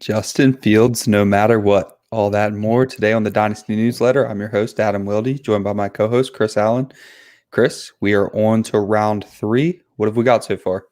Justin Fields, no matter what. All that and more today on the Dynasty Newsletter. I'm your host, Adam Wilde, joined by my co-host, Chris Allen. Chris, we are on to round 3. What have we got so far?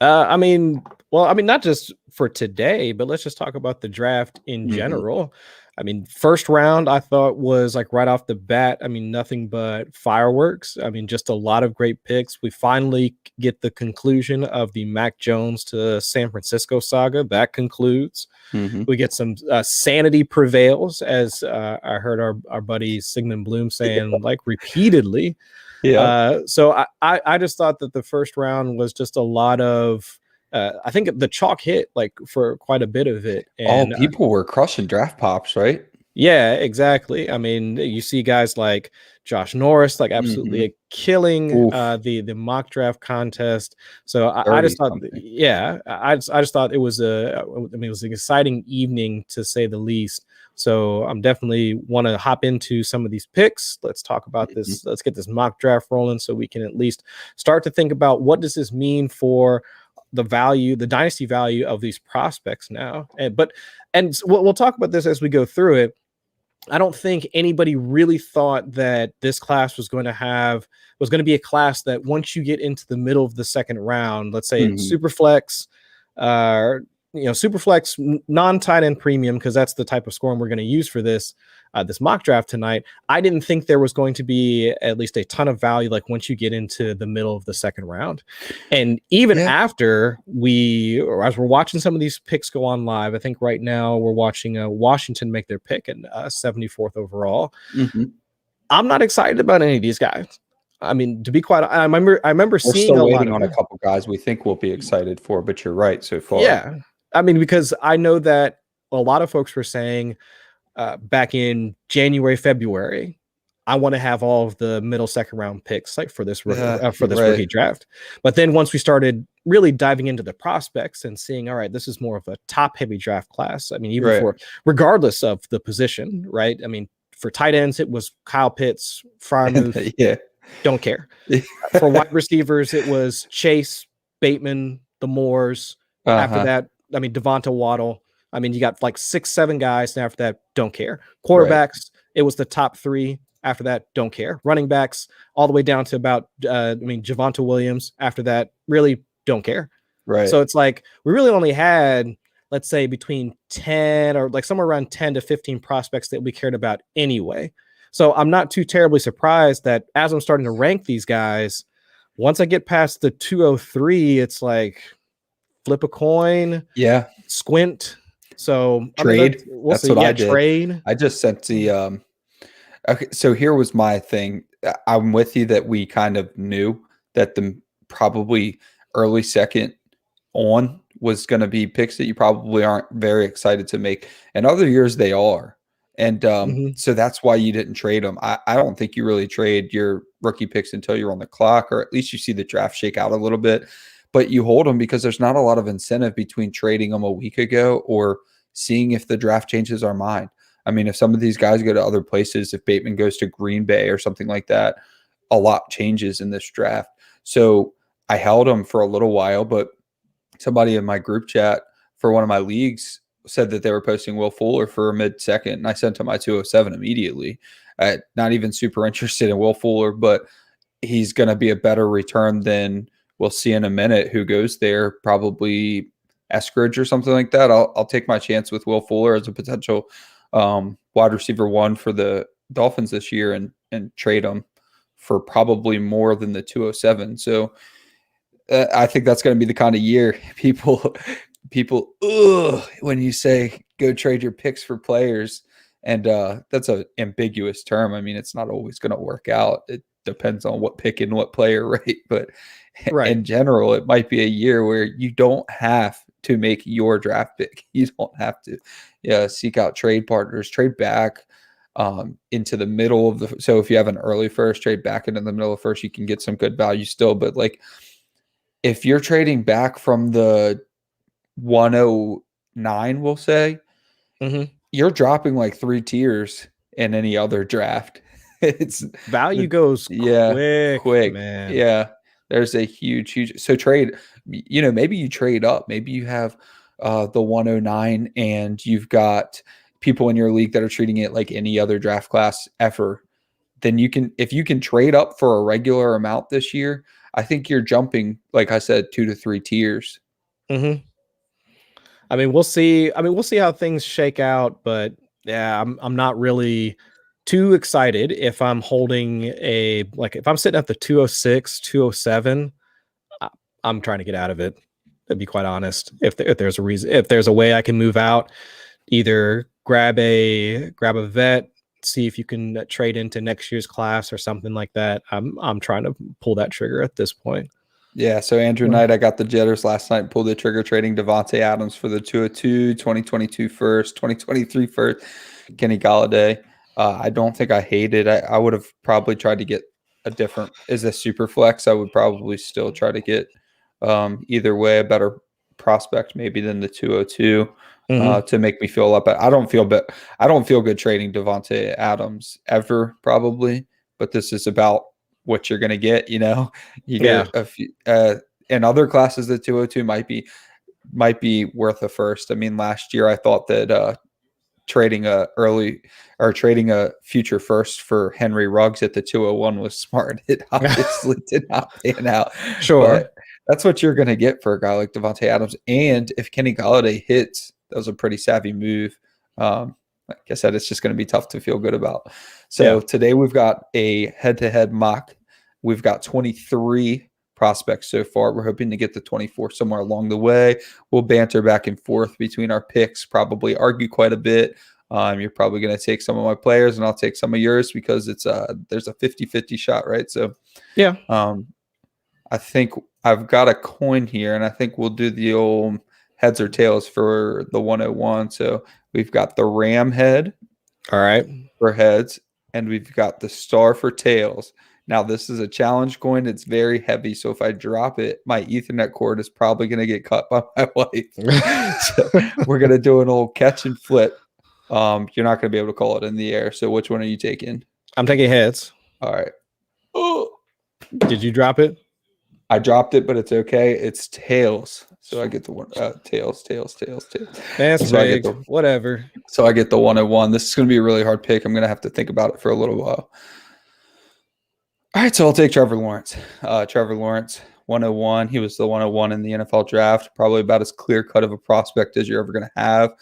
Not just for today, but let's just talk about the draft in general. I mean, first round, I thought was like right off the bat. I mean, nothing but fireworks. I mean, just a lot of great picks. We finally get the conclusion of the Mac Jones to San Francisco saga. That concludes. We get some sanity prevails, as I heard our buddy Sigmund Bloom saying like repeatedly. So I just thought that the first round was just a lot of I think the chalk hit like for quite a bit of it. And people were crushing draft pops, right? Yeah, exactly. I mean, you see guys like Josh Norris, like absolutely killing the mock draft contest. So I just thought, I just thought it was it was an exciting evening to say the least. So I'm definitely want to hop into some of these picks. Let's talk about this. Let's get this mock draft rolling so we can at least start to think about what does this mean for the dynasty value of these prospects now. And we'll talk about this as we go through it. I don't think anybody really thought that this class was going to be a class that once you get into the middle of the second round, let's say SuperFlex, SuperFlex non-tight end premium, because that's the type of scoring we're going to use for this mock draft tonight. I didn't think there was going to be at least a ton of value like once you get into the middle of the second round. And even after as we're watching some of these picks go on live, I think right now we're watching Washington make their pick in 74th overall. I'm not excited about any of these guys. I mean, to be quite, I remember we're seeing still waiting on a couple guys we think we'll be excited for, but you're right so far. Yeah. I mean, because I know that a lot of folks were saying back in January, February, I want to have all of the middle second round picks like for this rookie draft. But then once we started really diving into the prospects and seeing, all right, this is more of a top heavy draft class. I mean, even regardless of the position, right? I mean, for tight ends, it was Kyle Pitts, Freiermuth. Don't care. For wide receivers, it was Chase, Bateman, the Moores. After that, I mean, Devonta, Waddle. I mean, you got like 6-7 guys. And after that, don't care. Quarterbacks, it was the top 3. After that, don't care. Running backs, all the way down to about, Javonte Williams. After that, really don't care. Right. So it's like we really only had, let's say, between 10 or like somewhere around 10 to 15 prospects that we cared about anyway. So I'm not too terribly surprised that as I'm starting to rank these guys, once I get past the 203, it's like flip a coin, squint. So trade. That's what I did. Trade. I just sent the okay. So here was my thing. I'm with you that we kind of knew that the probably early second on was going to be picks that you probably aren't very excited to make, and other years they are. And so that's why you didn't trade them. I don't think you really trade your rookie picks until you're on the clock, or at least you see the draft shake out a little bit. But you hold them because there's not a lot of incentive between trading them a week ago or seeing if the draft changes our mind. I mean, if some of these guys go to other places, if Bateman goes to Green Bay or something like that, a lot changes in this draft. So I held them for a little while, but somebody in my group chat for one of my leagues said that they were posting Will Fuller for a mid-second, and I sent him my 207 immediately. Not even super interested in Will Fuller, but he's going to be a better return than we'll see in a minute who goes there, probably Eskridge or something like that. I'll take my chance with Will Fuller as a potential wide receiver 1 for the Dolphins this year and trade him for probably more than the 207. So I think that's going to be the kind of year people when you say go trade your picks for players, and that's an ambiguous term. I mean, it's not always going to work out. It depends on what pick and what player, right? But in general, it might be a year where you don't have to make your draft pick. You don't have to seek out trade partners, trade back into the middle of the. So if you have an early first, trade back into the middle of first, you can get some good value still. But like if you're trading back from the 109, we'll say, you're dropping like 3 tiers in any other draft. It's value goes quick, man. Yeah. There's a huge so trade, maybe you trade up, maybe you have the 109 and you've got people in your league that are treating it like any other draft class ever, then if you can trade up for a regular amount this year, I think you're jumping, like I said, 2 to 3 tiers. Mm-hmm. I mean, we'll see. We'll see how things shake out, but yeah, I'm not really too excited if I'm holding if I'm sitting at the 206, 207, I'm trying to get out of it, to be quite honest. If there's a reason, if there's a way I can move out, either grab a vet, see if you can trade into next year's class or something like that. I'm trying to pull that trigger at this point. Yeah, so Andrew Knight, I got the jitters last night, pulled the trigger trading Devonta Adams for the 202, 2022 first, 2023 first, Kenny Galladay. I don't think I hate it. I would have probably tried to get a different, is a super flex. I would probably still try to get either way a better prospect maybe than the 202 to make me feel up. I don't feel good trading Devonta Adams ever probably, but this is about what you're going to get, you get a few in other classes. The 202 might be worth a first. I mean, last year I thought that trading a future first for Henry Ruggs at the 201 was smart. It obviously did not pan out. Sure. But that's what you're going to get for a guy like Devonta Adams. And if Kenny Galladay hits, that was a pretty savvy move. Like I said, it's just going to be tough to feel good about. So today we've got a head-to-head mock. We've got 23 prospects so far. We're hoping to get to 24 somewhere along the way. We'll banter back and forth between our picks, probably argue quite a bit. You're probably going to take some of my players and I'll take some of yours because there's a 50-50 shot, right? So yeah. I think I've got a coin here and I think we'll do the old heads or tails for the 101. So we've got the ram head, all right, for heads, and we've got the star for tails. Now, this is a challenge coin. It's very heavy, so if I drop it, my Ethernet cord is probably going to get cut by my wife. So we're going to do an old catch and flip. You're not going to be able to call it in the air. So which one are you taking? I'm taking heads. All right. Oh, did you drop it? I dropped it, but it's okay. It's tails. So I get the one tails. That's big. Whatever. So I get the 101. This is going to be a really hard pick. I'm going to have to think about it for a little while. All right, so I'll take Trevor Lawrence. Trevor Lawrence, 101. He was the 101 in the NFL draft. Probably about as clear-cut of a prospect as you're ever going to have.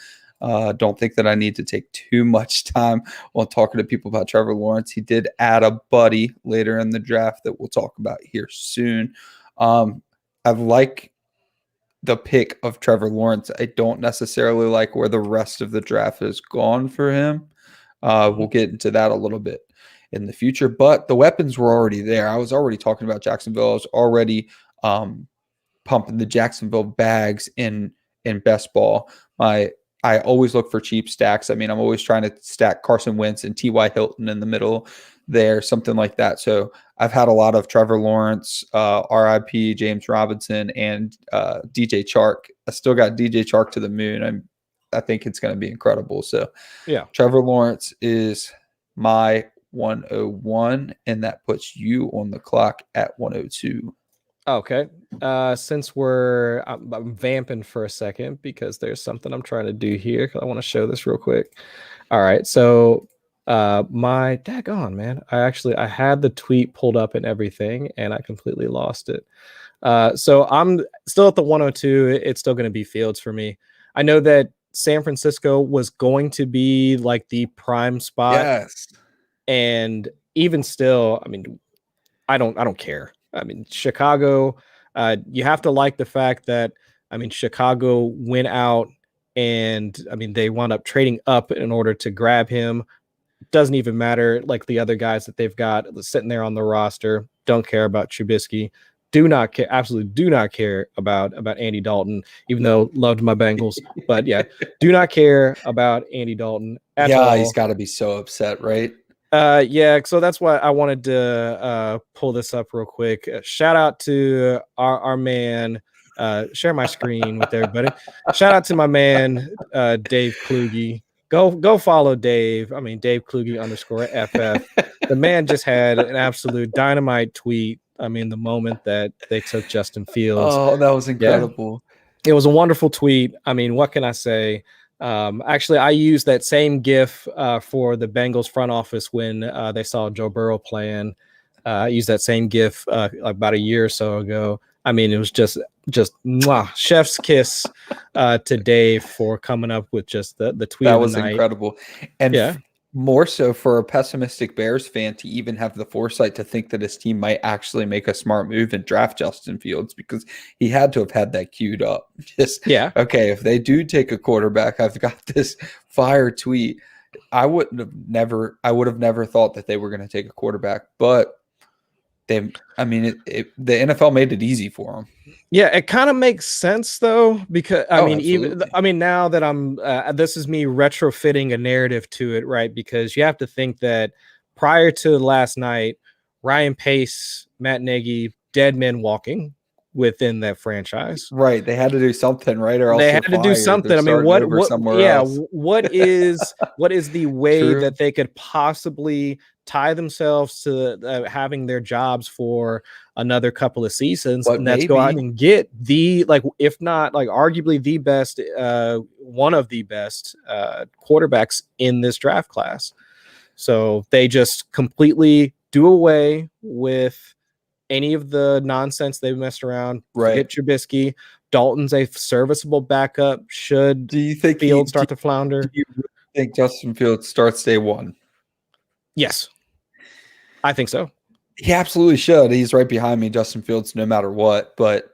Don't think that I need to take too much time while talking to people about Trevor Lawrence. He did add a buddy later in the draft that we'll talk about here soon. I like the pick of Trevor Lawrence. I don't necessarily like where the rest of the draft has gone for him. We'll get into that a little bit in the future, but the weapons were already there. I was already talking about Jacksonville. I was already pumping the Jacksonville bags in best ball. I always look for cheap stacks. I mean, I'm always trying to stack Carson Wentz and T.Y. Hilton in the middle there, something like that. So I've had a lot of Trevor Lawrence, RIP, James Robinson, and DJ Chark. I still got DJ Chark to the moon. I think it's going to be incredible. So yeah, Trevor Lawrence is my 101, and that puts you on the clock at 102. Okay. Since I'm vamping for a second because there's something I'm trying to do here because I want to show this real quick. All right. So my daggone, man, I had the tweet pulled up and everything and I completely lost it. So I'm still at the 102. It's still going to be Fields for me. I know that San Francisco was going to be like the prime spot. Yes. And even still, I mean, I don't care. I mean, Chicago, you have to like the fact that, I mean, Chicago went out and, I mean, they wound up trading up in order to grab him. Doesn't even matter, like the other guys that they've got sitting there on the roster. Don't care about Trubisky. Do not care, absolutely do not care about Andy Dalton, even though loved my Bengals. But yeah, do not care about Andy Dalton at all. He's got to be so upset, right? Yeah, so that's why I wanted to pull this up real quick. Shout out to our man. Share my screen with everybody. Shout out to my man, Dave Kluge. Go follow Dave. I mean, Dave Kluge _FF. The man just had an absolute dynamite tweet. I mean, the moment that they took Justin Fields. Oh, that was incredible. It was a wonderful tweet. I mean, what can I say? Actually, I used that same GIF for the Bengals front office when they saw Joe Burrow playing. I used that same GIF about a year or so ago. I mean, it was just mwah, chef's kiss to Dave for coming up with just the tweet. That of the was night. incredible. And yeah. More so for a pessimistic Bears fan to even have the foresight to think that his team might actually make a smart move and draft Justin Fields, because he had to have had that queued up. Just, okay, if they do take a quarterback, I've got this fire tweet. I would have never thought that they were going to take a quarterback, but the NFL made it easy for them. Yeah, it kind of makes sense though, because now that I'm this is me retrofitting a narrative to it, right? Because you have to think that prior to last night, Ryan Pace, Matt Nagy, dead men walking within that franchise. Right. They had to do something, right? Or else they had to do something. I mean, what is the way that they could possibly tie themselves to having their jobs for another couple of seasons? And that's go out and get the, if not arguably the best, one of the best quarterbacks in this draft class. So they just completely do away with any of the nonsense they've messed around. Right. Forget Trubisky. Dalton's a serviceable backup. Do you think Fields start to flounder? Do you think Justin Fields starts day one? Yes. I think so. He absolutely should. He's right behind me, Justin Fields, no matter what. But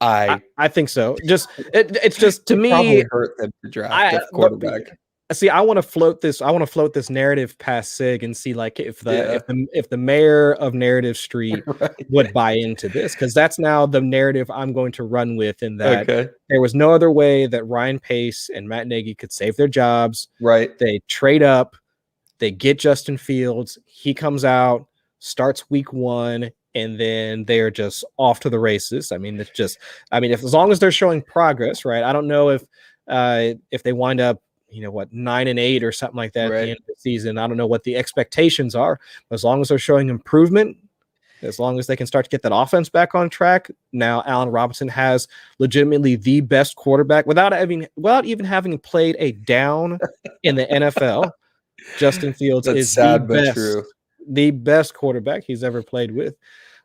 I think so. It's just to me probably hurt them to draft a quarterback. See, I want to float this narrative past Sig and see if the mayor of Narrative Street would buy into this, because that's now the narrative I'm going to run with. In that there was no other way that Ryan Pace and Matt Nagy could save their jobs. Right. They trade up, they get Justin Fields. He comes out, starts week 1, and then they're just off to the races. I mean, as long as they're showing progress, right? I don't know if they wind up 9-8 or something like that at the end of the season. I don't know what the expectations are, but as long as they're showing improvement, as long as they can start to get that offense back on track. Now, Allen Robinson has legitimately the best quarterback without even having played a down in the NFL. Justin Fields is the best quarterback he's ever played with.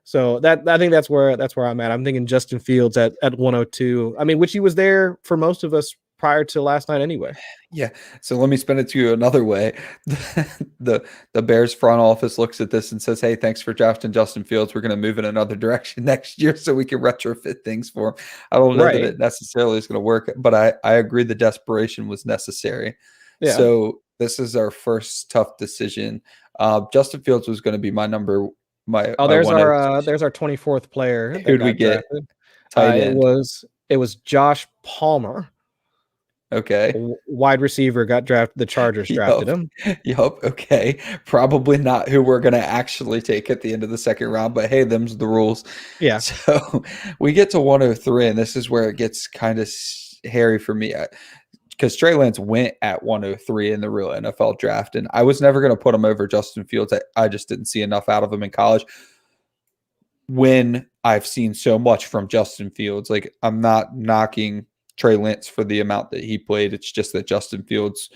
So I think that's where I'm at. I'm thinking Justin Fields at 102. I mean, which he was there for most of us prior to last night anyway. Yeah. So let me spin it to you another way. The Bears front office looks at this and says, hey, thanks for drafting Justin Fields. We're going to move in another direction next year so we can retrofit things for him. I don't know that it necessarily is going to work, but I agree the desperation was necessary. Yeah. So this is our first tough decision. Justin Fields was going to be my number. There's our 24th player. Who did we get? It was Josh Palmer. Okay. Wide receiver got drafted. The Chargers drafted him. Yup. Okay. Probably not who we're going to actually take at the end of the second round, but hey, them's the rules. Yeah. So we get to 103, and this is where it gets kind of hairy for me, because Trey Lance went at 103 in the real NFL draft, and I was never going to put him over Justin Fields. I just didn't see enough out of him in college. When I've seen so much from Justin Fields, I'm not knocking Trey Lance for the amount that he played. It's just that Justin Fields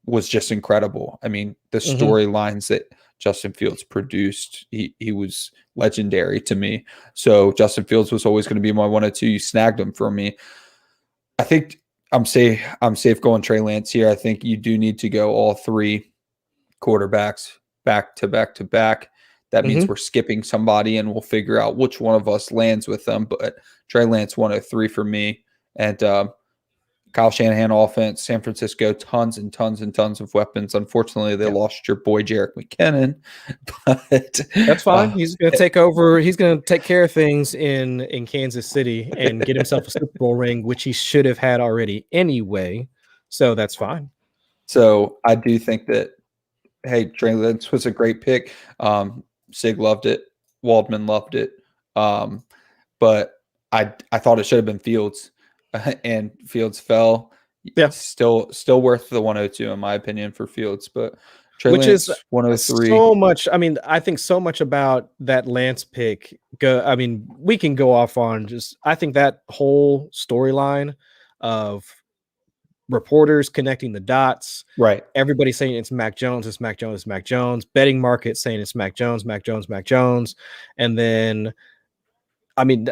was just incredible. I mean, the storylines that Justin Fields produced, he was legendary to me. So Justin Fields was always going to be my 102. You snagged him for me. I think I'm safe going Trey Lance here. I think you do need to go all 3 quarterbacks back to back to back. That means we're skipping somebody, and we'll figure out which one of us lands with them. But Trey Lance 103 for me. And Kyle Shanahan offense, San Francisco, tons and tons and tons of weapons. Unfortunately, they lost your boy Jerick McKinnon, but that's fine. He's going to take over. He's going to take care of things in Kansas City and get himself a Super Bowl ring, which he should have had already anyway. So that's fine. So I do think that, hey, Trey Lance was a great pick. Sig loved it. Waldman loved it. But I thought it should have been Fields. And Fields fell. Yeah, still worth the 102 in my opinion for Fields. But Trey which Lance, is 103. so much. I mean, I think so much about that Lance pick. I mean, we can go off on just, I think that whole storyline of reporters connecting the dots, Right. everybody saying it's Mac Jones, it's Mac Jones, it's Mac Jones, betting market saying it's Mac Jones, Mac Jones, Mac Jones. And then, I mean,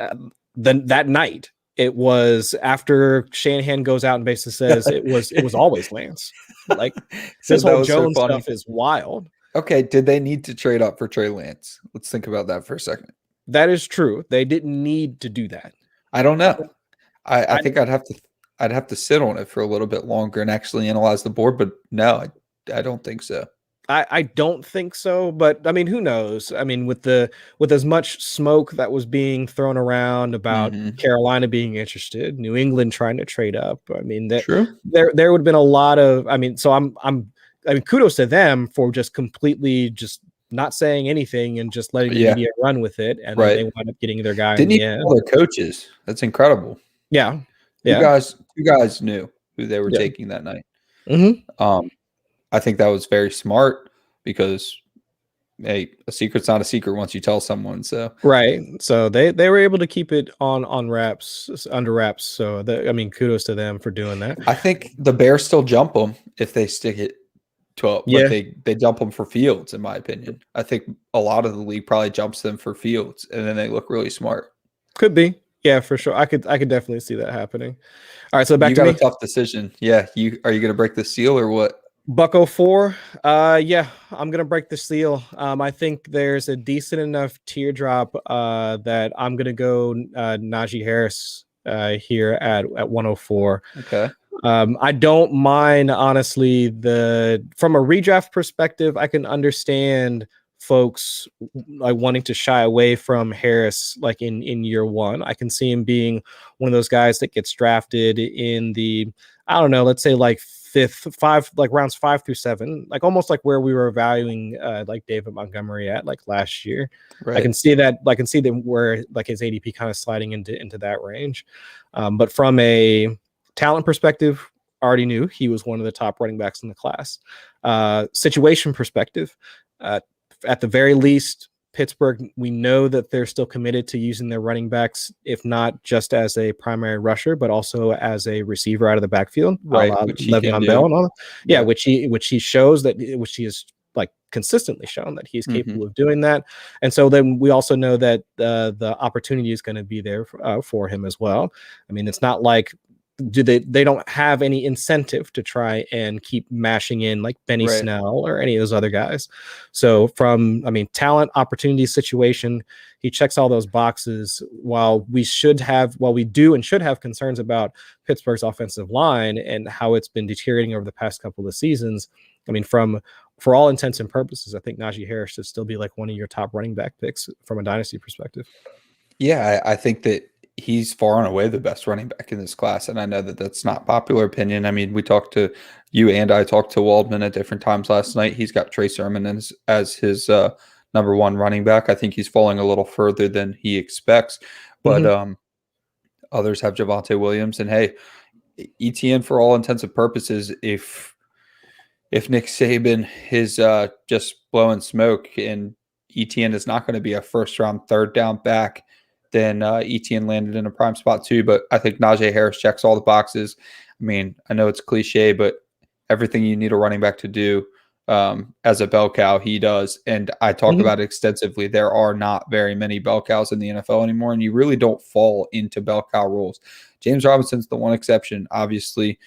then that night, it was after Shanahan goes out and basically says it was always Lance. Like, So this that whole was so Jones funny. stuff is wild. Okay, did they need to trade up for Trey Lance? Let's think about that for a second. That is true. They didn't need to do that. I don't know. I think I'd have to sit on it for a little bit longer and actually analyze the board, but no, I don't think so. I don't think so, but I mean, who knows? I mean, with as much smoke that was being thrown around about Carolina being interested, New England trying to trade up. I mean, True. There would have been a lot of. I mean, so I mean, kudos to them for just completely just not saying anything and just letting the media run with it, and then they wound up getting their guy. Didn't in the even end. call their coaches? That's incredible. Yeah, You guys knew who they were taking that night. I think that was very smart because, hey, a secret's not a secret once you tell someone. So right, so they were able to keep it on wraps, under wraps. So I mean, kudos to them for doing that. I think the Bears still jump them if they stick it to it, but they jump them for Fields, in my opinion. I think a lot of the league probably jumps them for Fields, and then they look really smart. Could be, yeah, for sure. I could definitely see that happening. All right, so back to me. You got a tough decision. Yeah, are you going to break the seal or what? Bucko 4. Yeah, I'm gonna break the seal. I think there's a decent enough teardrop that I'm gonna go Najee Harris here at 104. Okay. I don't mind, honestly, from a redraft perspective, I can understand folks like wanting to shy away from Harris like in year one. I can see him being one of those guys that gets drafted in the, I don't know, let's say like rounds 5 through 7, like almost like where we were valuing like David Montgomery at like last year. Right. I can see that where like his ADP kind of sliding into that range. But from a talent perspective, already knew he was one of the top running backs in the class. Situation perspective, at the very least, Pittsburgh, we know that they're still committed to using their running backs, if not just as a primary rusher, but also as a receiver out of the backfield, right? Le'Veon Bell and all that. Yeah, which he shows that, which he is like consistently shown that he's capable of doing that. And so then we also know that the opportunity is going to be there for him as well. I mean, it's not like they don't have any incentive to try and keep mashing in like Benny Snell or any of those other guys. So from, I mean, talent, opportunity, situation, he checks all those boxes. While we do and should have concerns about Pittsburgh's offensive line and how it's been deteriorating over the past couple of seasons. I mean, for all intents and purposes, I think Najee Harris should still be like one of your top running back picks from a dynasty perspective. Yeah, I think that he's far and away the best running back in this class. And I know that that's not popular opinion. I mean, we talked to you and I talked to Waldman at different times last night. He's got Trey Sermon as his number one running back. I think he's falling a little further than he expects, but others have Javonte Williams. And hey, Etienne, for all intents and purposes, if Nick Saban is just blowing smoke and Etienne is not going to be a first round, third down back, then Etienne landed in a prime spot too. But I think Najee Harris checks all the boxes. I mean, I know it's cliche, but everything you need a running back to do as a bell cow, he does. And I talk about it extensively. There are not very many bell cows in the NFL anymore, and you really don't fall into bell cow roles. James Robinson's the one exception. Obviously,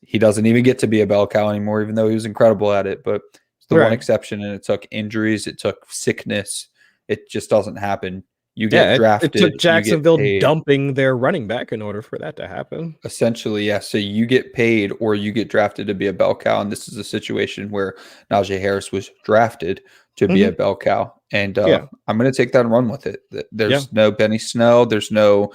he doesn't even get to be a bell cow anymore, even though he was incredible at it. But it's the one exception, and it took injuries. It took sickness. It just doesn't happen. You get drafted. It took Jacksonville dumping their running back in order for that to happen. Essentially, yeah. So you get paid or you get drafted to be a bell cow. And this is a situation where Najee Harris was drafted to be a bell cow. And I'm going to take that and run with it. There's no Benny Snell. There's no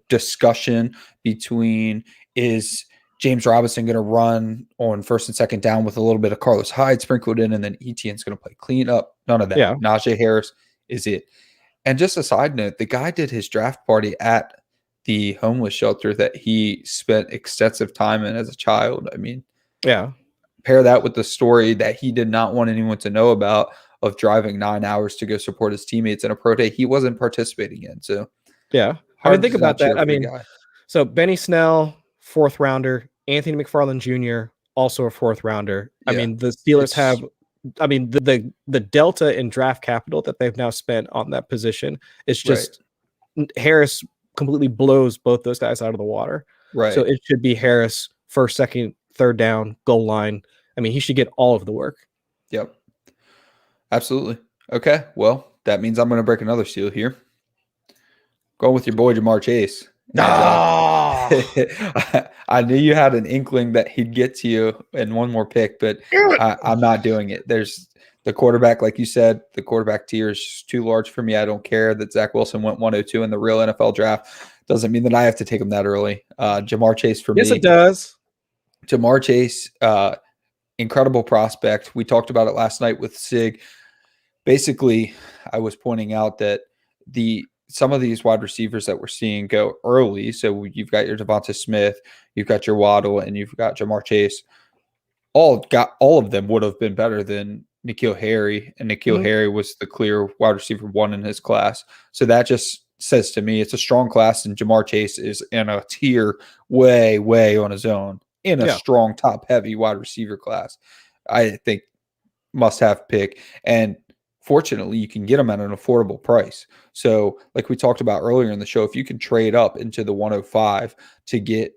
discussion between is James Robinson going to run on first and second down with a little bit of Carlos Hyde sprinkled in, and then Etienne's going to play clean up. None of that. Yeah. Najee Harris is it. And just a side note, the guy did his draft party at the homeless shelter that he spent extensive time in as a child. I mean, pair that with the story that he did not want anyone to know about of driving 9 hours to go support his teammates in a pro day he wasn't participating in. So yeah, I mean, hard think to not about that. cheer I for the mean, guy. so Benny Snell, 4th rounder, Anthony McFarland Jr., also a 4th rounder. I Yeah. mean, the Steelers have, I mean, the delta in draft capital that they've now spent on that position is just Harris completely blows both those guys out of the water. Right. So it should be Harris first, second, third down, goal line. I mean, he should get all of the work. Yep. Absolutely. Okay. Well, that means I'm going to break another seal here. Going with your boy Ja'Marr Chase. And, I knew you had an inkling that he'd get to you in one more pick, but I'm not doing it. There's the quarterback, like you said, the quarterback tier is too large for me. I don't care that Zach Wilson went 102 in the real NFL draft. Doesn't mean that I have to take him that early. Ja'Marr Chase for me. Yes, it does. Ja'Marr Chase, incredible prospect. We talked about it last night with Sig. Basically, I was pointing out that some of these wide receivers that we're seeing go early. So you've got your Devonta Smith, you've got your Waddle, and you've got Ja'Marr Chase. All of them would have been better than N'Keal Harry, and N'Keal Harry was the clear wide receiver 1 in his class. So that just says to me it's a strong class, and Ja'Marr Chase is in a tier way, way on his own in a strong top-heavy wide receiver class. I think must-have pick, and fortunately, you can get them at an affordable price. So like we talked about earlier in the show, if you can trade up into the 105 to get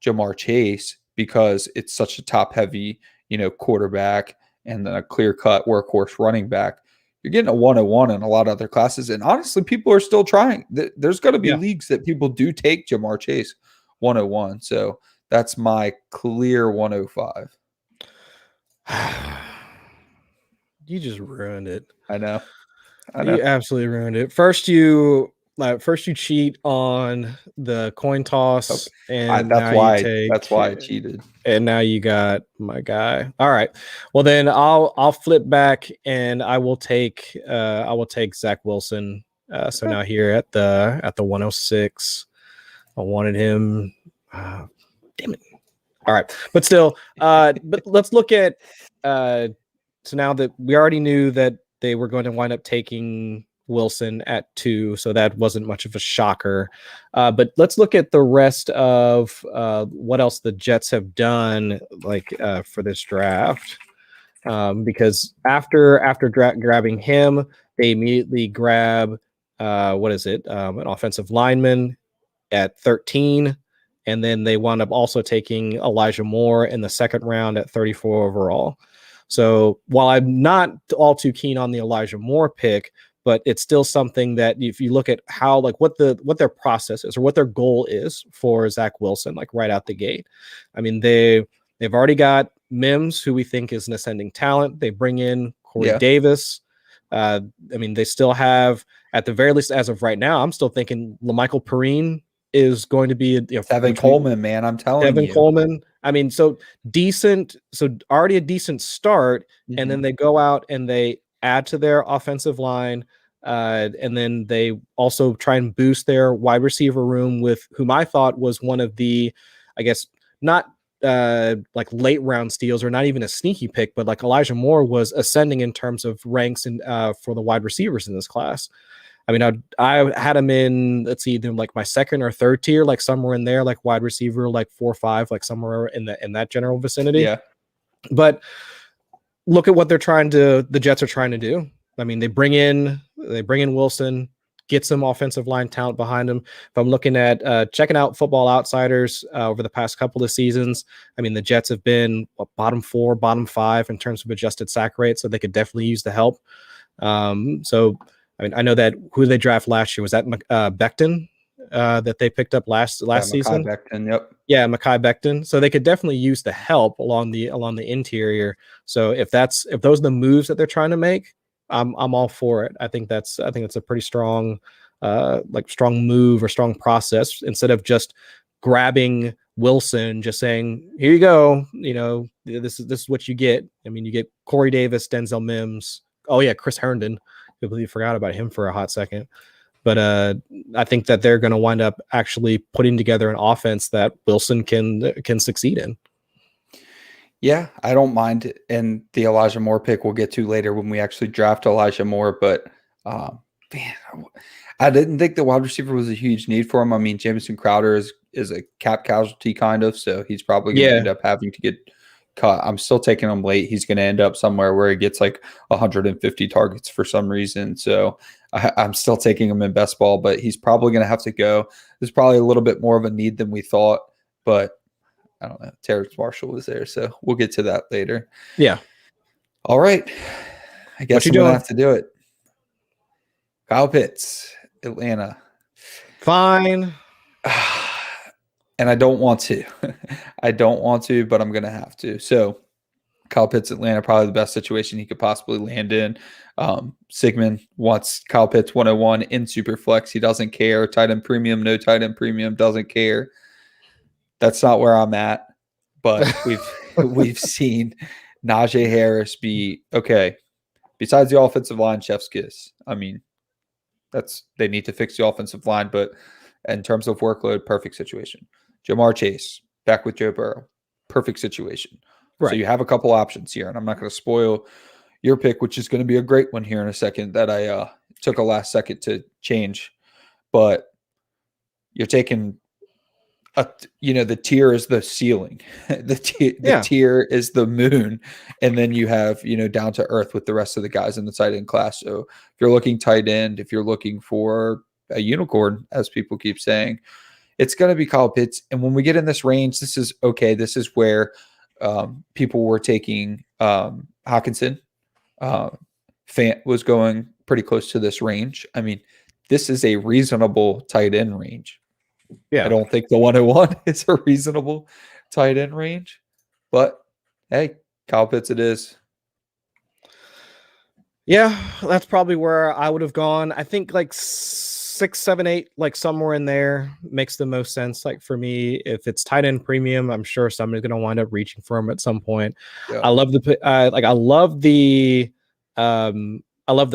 Ja'Marr Chase because it's such a top-heavy, quarterback and then a clear-cut workhorse running back, you're getting a 101 in a lot of other classes. And honestly, people are still trying. There's going to be leagues that people do take Ja'Marr Chase 101. So that's my clear 105. You just ruined it. I know. You absolutely ruined it. First you cheat on the coin toss, and that's why I cheated. And now you got my guy. All right. Well, then I'll flip back and I will take Zach Wilson. So now here at the 106, I wanted him. Damn it. All right, but still, but let's look at. So now that we already knew that they were going to wind up taking Wilson at 2, so that wasn't much of a shocker. But let's look at the rest of what else the Jets have done, for this draft. Because after grabbing him, they immediately grab an offensive lineman at 13, and then they wound up also taking Elijah Moore in the 2nd round at 34 overall. So while I'm not all too keen on the Elijah Moore pick, but it's still something that if you look at how what their process is or what their goal is for Zach Wilson, right out the gate. I mean, they've already got Mims, who we think is an ascending talent. They bring in Corey Davis. I mean, they still have, at the very least, as of right now, I'm still thinking LaMichael Perrine is going to be Tevin Coleman, man. I'm telling you. Tevin Coleman. I mean, so already a decent start, and then they go out and they add to their offensive line, and then they also try and boost their wide receiver room with whom I thought was one of the, I guess, not late round steals or not even a sneaky pick, but Elijah Moore was ascending in terms of ranks and for the wide receivers in this class. I mean, I had him in, let's see, either my 2nd or 3rd tier, somewhere in there, wide receiver, 4 or 5, somewhere in that general vicinity. Yeah. But look at what the Jets are trying to do. I mean, they bring in Wilson, get some offensive line talent behind him. If I'm looking at checking out Football Outsiders over the past couple of seasons, I mean, the Jets have been bottom 4, bottom 5 in terms of adjusted sack rate, so they could definitely use the help. So I mean, I know that who they draft last year was that Becton that they picked up last season. Becton, yep. Yeah, Mekhi Becton. So they could definitely use the help along the interior. So if those are the moves that they're trying to make, I'm all for it. I think that's a pretty strong strong move or strong process, instead of just grabbing Wilson, just saying, here you go, this is what you get. I mean, you get Corey Davis, Denzel Mims. Oh yeah, Chris Herndon. Completely forgot about him for a hot second. But I think that they're going to wind up actually putting together an offense that Wilson can succeed in. Yeah, I don't mind. And the Elijah Moore pick we'll get to later when we actually draft Elijah Moore. But man, I didn't think the wide receiver was a huge need for him. I mean, Jamison Crowder is a cap casualty kind of, so he's probably going to end up having to get cut. I'm still taking him late. He's going to end up somewhere where he gets like 150 targets for some reason. So I'm still taking him in best ball, but he's probably going to have to go. There's probably a little bit more of a need than we thought, but I don't know. Terrance Marshall was there, so we'll get to that later. Yeah. All right. I guess I'm going to have to do it. Kyle Pitts, Atlanta. Fine. And I don't want to. I don't want to, but I'm going to have to. So Kyle Pitts, Atlanta, probably the best situation he could possibly land in. Sigmund wants Kyle Pitts 101 in SuperFlex. He doesn't care. Tight end premium, no tight end premium, doesn't care. That's not where I'm at, but we've seen Najee Harris be okay. Besides the offensive line, chef's kiss. I mean, they need to fix the offensive line, but in terms of workload, perfect situation. Jamar Chase back with Joe Burrow, perfect situation. Right. So you have a couple options here, and I'm not going to spoil your pick, which is going to be a great one here in a second that I took a last second to change, but you're taking. The tier is the ceiling. The tier is the moon. And then you have, down to earth with the rest of the guys in the tight end class. So if you're looking tight end, if you're looking for a unicorn, as people keep saying, it's going to be Kyle Pitts. And when we get in this range, this is okay. This is where people were taking Hawkinson. Fant was going pretty close to this range. I mean, this is a reasonable tight end range. Yeah, I don't think the 101 is a reasonable tight end range, but hey, Kyle Pitts it is. Yeah, that's probably where I would have gone. I think like 6, 7, 8, like somewhere in there makes the most sense. Like for me, if it's tight end premium, I'm sure somebody's going to wind up reaching for him at some point. Yeah. I love the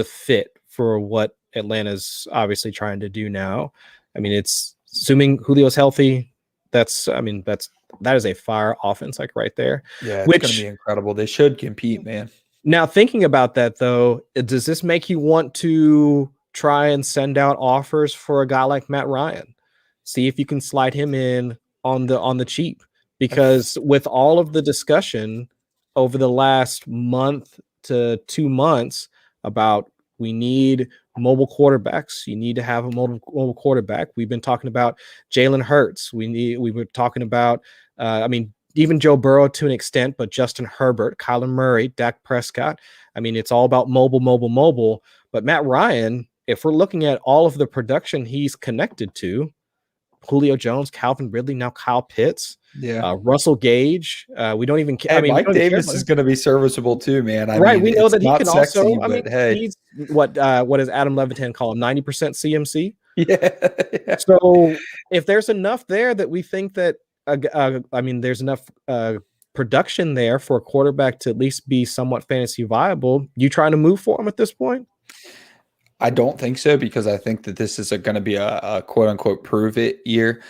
fit for what Atlanta's obviously trying to do now. I mean, it's assuming Julio's healthy, that is a fire offense, like right there. Yeah, it's going to be incredible. They should compete, man. Now, thinking about that though, does this make you want to try and send out offers for a guy like Matt Ryan? See if you can slide him in on the cheap, because with all of the discussion over the last month to 2 months about we need mobile quarterbacks. You need to have a mobile quarterback. We've been talking about Jalen Hurts. We were talking about, even Joe Burrow to an extent, but Justin Herbert, Kyler Murray, Dak Prescott. I mean, it's all about mobile. But Matt Ryan, if we're looking at all of the production he's connected to, Julio Jones, Calvin Ridley, now Kyle Pitts, Russell Gage. We don't even care. Mike Davis is going to be serviceable too, man. We know that he can sexy, also. He's what does Adam Levitan call him? 90% CMC. Yeah. So if there's enough there that we think that, there's enough production there for a quarterback to at least be somewhat fantasy viable, you trying to move for him at this point? I don't think so, because I think that this is going to be a quote unquote prove it year.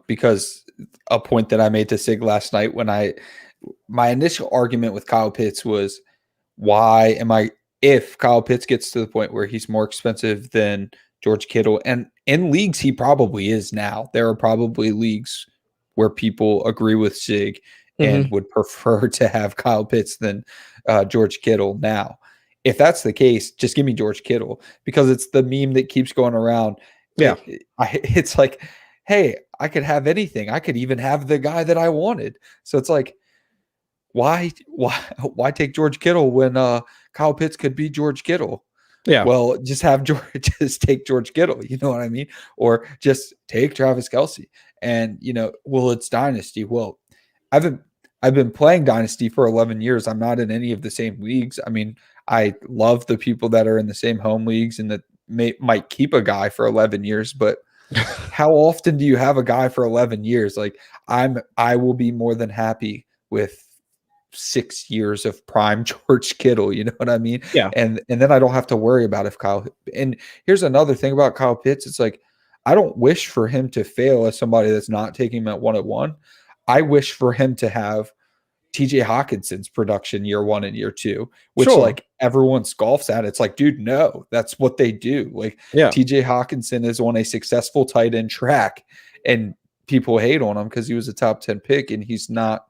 Because a point that I made to Sig last night my initial argument with Kyle Pitts was, if Kyle Pitts gets to the point where he's more expensive than George Kittle, and in leagues he probably is now, there are probably leagues where people agree with Sig and would prefer to have Kyle Pitts than George Kittle now. If that's the case, just give me George Kittle, because it's the meme that keeps going around. Yeah. It's like, hey, I could have anything. I could even have the guy that I wanted. So it's like, why take George Kittle when Kyle Pitts could be George Kittle? Yeah. Well, just take George Kittle. You know what I mean? Or just take Travis Kelce. And it's Dynasty. Well, I've been playing Dynasty for 11 years. I'm not in any of the same leagues. I mean, I love the people that are in the same home leagues and that might keep a guy for 11 years, but how often do you have a guy for 11 years? Like I will be more than happy with 6 years of prime George Kittle. You know what I mean? Yeah. And then I don't have to worry about if and here's another thing about Kyle Pitts. It's like, I don't wish for him to fail as somebody that's not taking him at 101. I wish for him to have TJ Hawkinson's production year 1 and year 2, which Sure. like everyone scoffs at. It's like, dude, no, that's what they do. Like TJ Hawkinson is on a successful tight end track, and people hate on him because he was a top 10 pick and he's not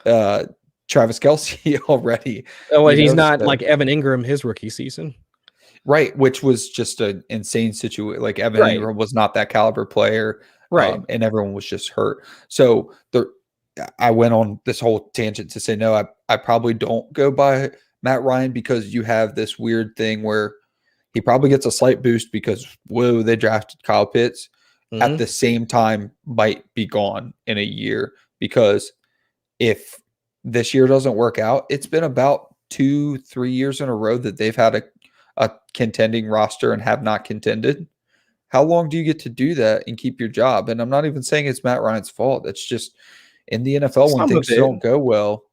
Travis Kelce already. Oh, well, he's not like Evan Ingram his rookie season. Right, which was just an insane situation. Like Evan Ingram was not that caliber player, right? And everyone was just hurt. So I went on this whole tangent to say no. I probably don't go by Matt Ryan because you have this weird thing where he probably gets a slight boost because they drafted Kyle Pitts. At the same time, might be gone in a year because if this year doesn't work out, it's been about 2-3 years in a row that they've had a contending roster and have not contended. How long do you get to do that and keep your job? And I'm not even saying it's Matt Ryan's fault. It's just in the NFL when things don't go well.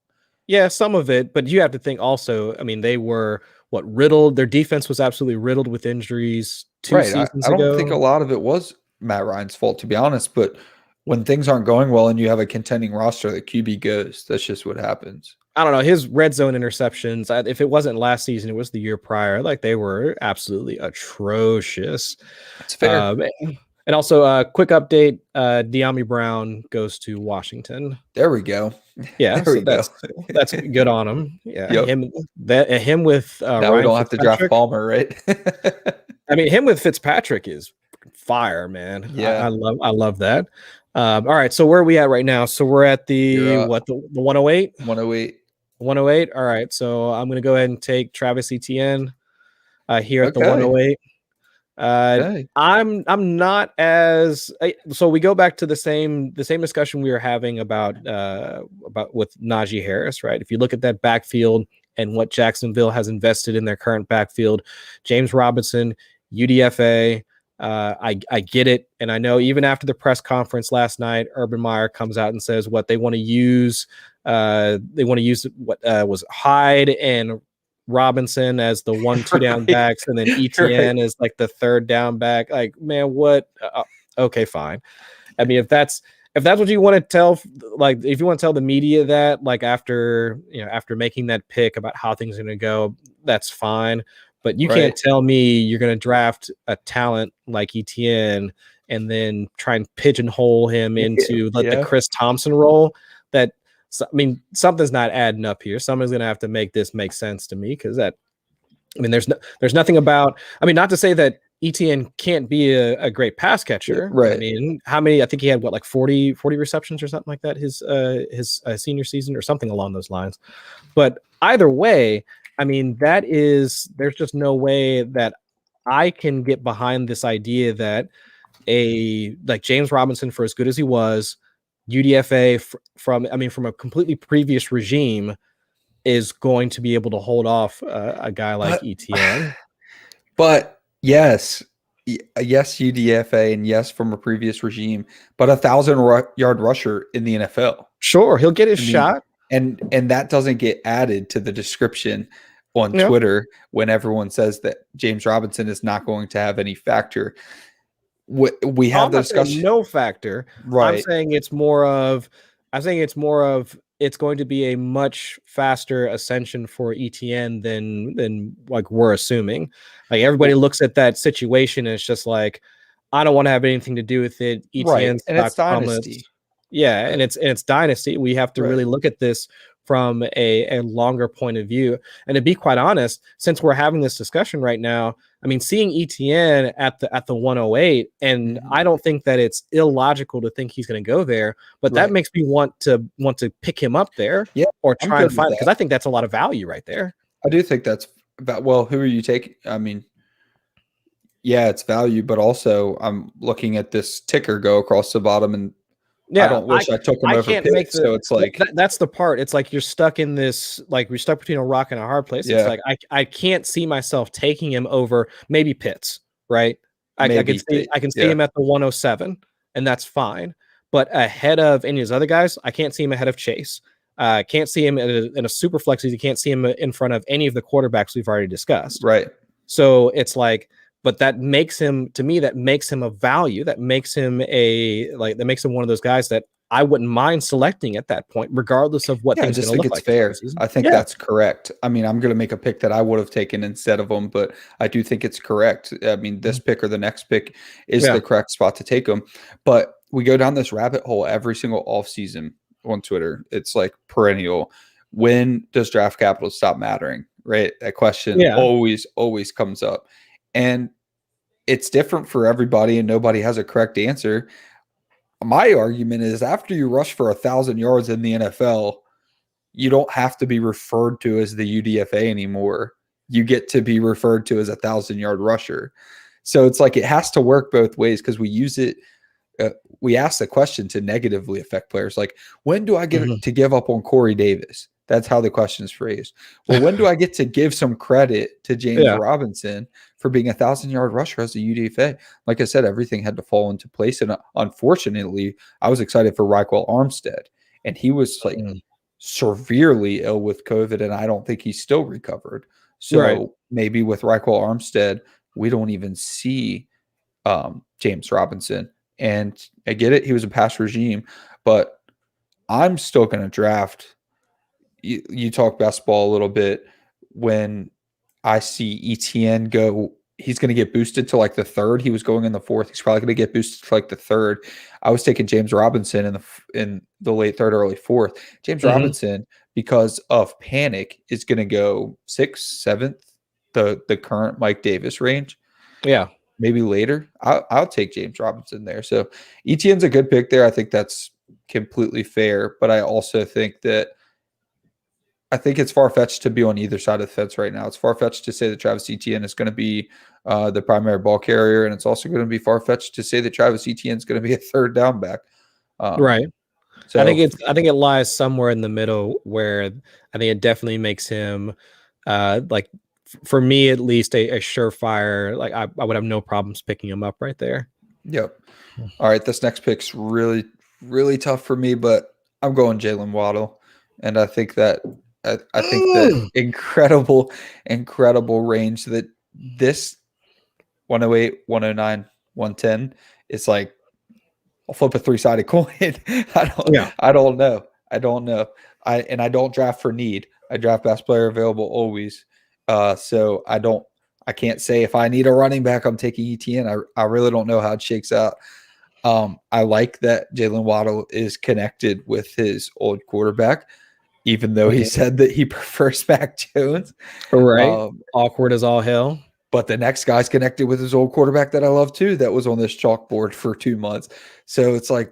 Yeah, some of it, but you have to think also, I mean, they were riddled. Their defense was absolutely riddled with injuries 2 seasons ago. I don't think a lot of it was Matt Ryan's fault, to be honest, but when things aren't going well and you have a contending roster, the QB goes. That's just what happens. I don't know. His red zone interceptions, if it wasn't last season, it was the year prior. Like they were absolutely atrocious. That's fair. And also a quick update, Dyami Brown goes to Washington. There we go. Yeah, so that's good on him. Yeah, him with now Ryan we don't have to draft Palmer, right? I mean, him with Fitzpatrick is fire, man. Yeah, I love that. All right, so where are we at right now? So we're at the 108? 108. All right, so I'm gonna go ahead and take Travis Etienne here at the 108. I'm not as so we go back to the same discussion we were having about with Najee Harris, right? If you look at that backfield and what Jacksonville has invested in their current backfield, James Robinson, UDFA. I get it, and I know even after the press conference last night, Urban Meyer comes out and says what they want to use. They want to use what was Hyde and Robinson as the 1-2 down backs, and then Etienne is like the 3rd down back. Like, man, what? Okay, fine. I mean, if that's what you want to tell, like, if you want to tell the media that, like, after making that pick about how things are going to go, that's fine. But you can't tell me you're going to draft a talent like Etienne and then try and pigeonhole him into the Chris Thompson role. That, I mean, something's not adding up here. Someone's going to have to make this make sense to me because there's nothing about. I mean, not to say that Etienne can't be a great pass catcher. Right. I mean, how many? I think he had 40 receptions or something like that his senior season or something along those lines. But either way, I mean, there's just no way that I can get behind this idea that like James Robinson, for as good as he was, UDFA from a completely previous regime, is going to be able to hold off a guy like Etienne. But yes, UDFA, and yes, from a previous regime, but 1,000-yard rusher in the NFL. Sure, he'll get his shot. And that doesn't get added to the description on Twitter when everyone says that James Robinson is not going to have any factor. We have the discussion. No factor. Right. I'm saying it's more of it's going to be a much faster ascension for Etienne than like we're assuming. Like everybody looks at that situation and it's just like, I don't want to have anything to do with it. Etienne's and it's Dynasty. Yeah, and it's Dynasty. We have to really look at this from a longer point of view. And to be quite honest, since we're having this discussion right now, I mean, seeing Etienne at the 108, and I don't think that it's illogical to think he's going to go there, but that makes me want to pick him up there, or try and find it, because I think that's a lot of value right there. I do think that's about. Well, who are you taking? I mean, yeah, it's value, but also I'm looking at this ticker go across the bottom, and I don't wish I took him over pick, so it's like that's the part. It's like you're stuck in this, like we're stuck between a rock and a hard place. It's like I can't see myself taking him over maybe Pitts, right? I can see him at the 107, and that's fine. But ahead of any of his other guys, I can't see him ahead of Chase. Can't see him in a super flex. You can't see him in front of any of the quarterbacks we've already discussed. Right. So it's like, but that makes him, to me, that makes him a value. That makes him one of those guys that I wouldn't mind selecting at that point, regardless of what Yeah, I things just going to think look it's like. fair. I think that's correct. I mean, I'm going to make a pick that I would have taken instead of him, but I do think it's correct. I mean, this pick or the next pick is the correct spot to take him. But we go down this rabbit hole every single offseason on Twitter. It's like perennial. When does draft capital stop mattering? Right? That question always comes up. And it's different for everybody, and nobody has a correct answer. My argument is after you rush for 1,000 yards in the NFL, you don't have to be referred to as the UDFA anymore. You get to be referred to as a 1,000-yard rusher. So it's like it has to work both ways because we use it. We ask the question to negatively affect players. Like, when do I get to give up on Corey Davis? That's how the question is phrased. Well, when do I get to give some credit to James Robinson for being a 1,000-yard rusher as a UDFA? Like I said, everything had to fall into place. And unfortunately, I was excited for Raquel Armstead. And he was like severely ill with COVID, and I don't think he's still recovered. So maybe with Raquel Armstead, we don't even see James Robinson. And I get it, he was a pass regime, but I'm still going to draft. You talk basketball a little bit. When I see Etienne go, he's going to get boosted to like the third. He was going in the fourth. He's probably going to get boosted to like the third. I was taking James Robinson in the late third, early fourth. James Robinson, because of panic, is going to go sixth, seventh, the current Mike Davis range. Yeah. Maybe later. I'll take James Robinson there. So Etienne's a good pick there. I think that's completely fair. But I also think it's far-fetched to be on either side of the fence right now. It's far-fetched to say that Travis Etienne is going to be the primary ball carrier, and it's also going to be far-fetched to say that Travis Etienne is going to be a third down back. Right. So I think it lies somewhere in the middle where I think it definitely makes him like, for me at least, a surefire. Like I would have no problems picking him up right there. Yep. All right, this next pick's really, really tough for me, but I'm going Jaylen Waddle, and I think that that incredible range that this 108, 109, 110 is like, I'll flip a three-sided coin. I don't know. I don't draft for need. I draft best player available always. So I can't say if I need a running back, I'm taking Etienne. I really don't know how it shakes out. I like that Jaylen Waddle is connected with his old quarterback, even though he said that he prefers Mac Jones. Right. Awkward as all hell. But the next guy's connected with his old quarterback that I love too, that was on this chalkboard for 2 months. So it's like,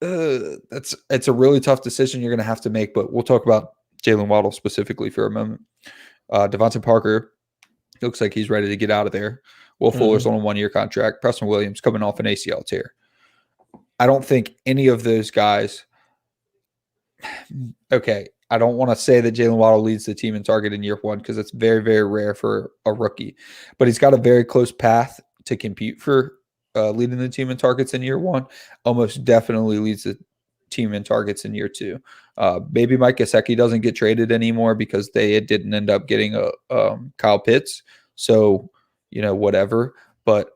it's a really tough decision you're going to have to make, but we'll talk about Jaylen Waddle specifically for a moment. Devonta Parker looks like he's ready to get out of there. Will Fuller's on a 1-year contract. Preston Williams coming off an ACL tear. I don't think any of those guys. Okay, I don't want to say that Jaylen Waddle leads the team in target in year one because it's very, very rare for a rookie. But he's got a very close path to compete for leading the team in targets in year one. Almost definitely leads the team in targets in year two. Maybe Mike Gesicki doesn't get traded anymore because they didn't end up getting a Kyle Pitts. So, whatever. But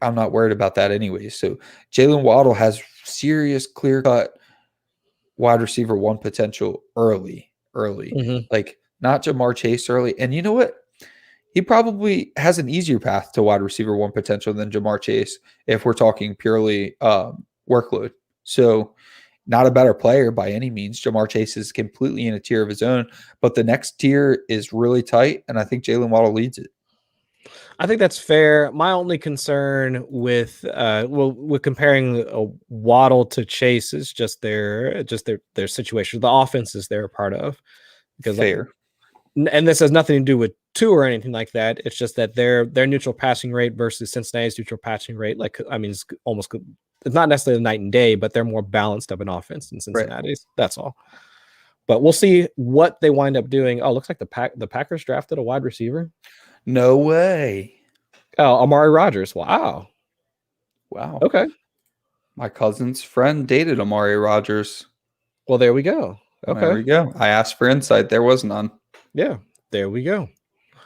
I'm not worried about that anyway. So Jaylen Waddle has serious, clear-cut wide receiver one potential early. Like not Jamar Chase early. And you know what? He probably has an easier path to wide receiver one potential than Jamar Chase if we're talking purely workload. So not a better player by any means. Jamar Chase is completely in a tier of his own, but the next tier is really tight, and I think Jaylen Waddle leads it. I think that's fair. My only concern with comparing a Waddle to Chase is just their situation, the offenses they're a part of. Because fair. And this has nothing to do with two or anything like that. It's just that their neutral passing rate versus Cincinnati's neutral passing rate, it's almost, it's not necessarily night and day, but they're more balanced of an offense than Cincinnati's. Right. That's all. But we'll see what they wind up doing. Oh, looks like the Packers drafted a wide receiver. No way. Oh, Amari Rodgers. Wow. Okay. My cousin's friend dated Amari Rodgers. Well, there we go. Okay. There we go. I asked for insight. There was none. Yeah, there we go.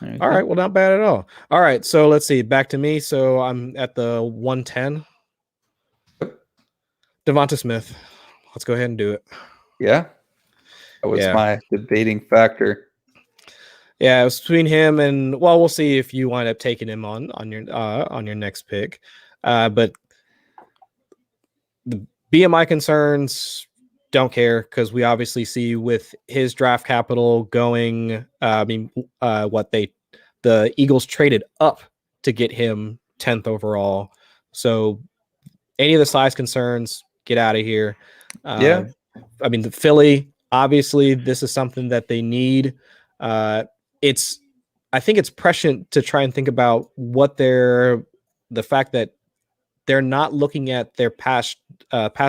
All right. Well, not bad at all. All right. So let's see. Back to me. So I'm at the 110. Devonta Smith. Let's go ahead and do it. Yeah. That was my debating factor. Yeah, it was between him and we'll see if you wind up taking him on your next pick. But the BMI concerns, don't care, because we obviously see with his draft capital going. The Eagles traded up to get him 10th overall. So any of the size concerns, get out of here. The Philly, obviously, this is something that they need. I think it's prescient to try and think about what the fact that they're not looking at their past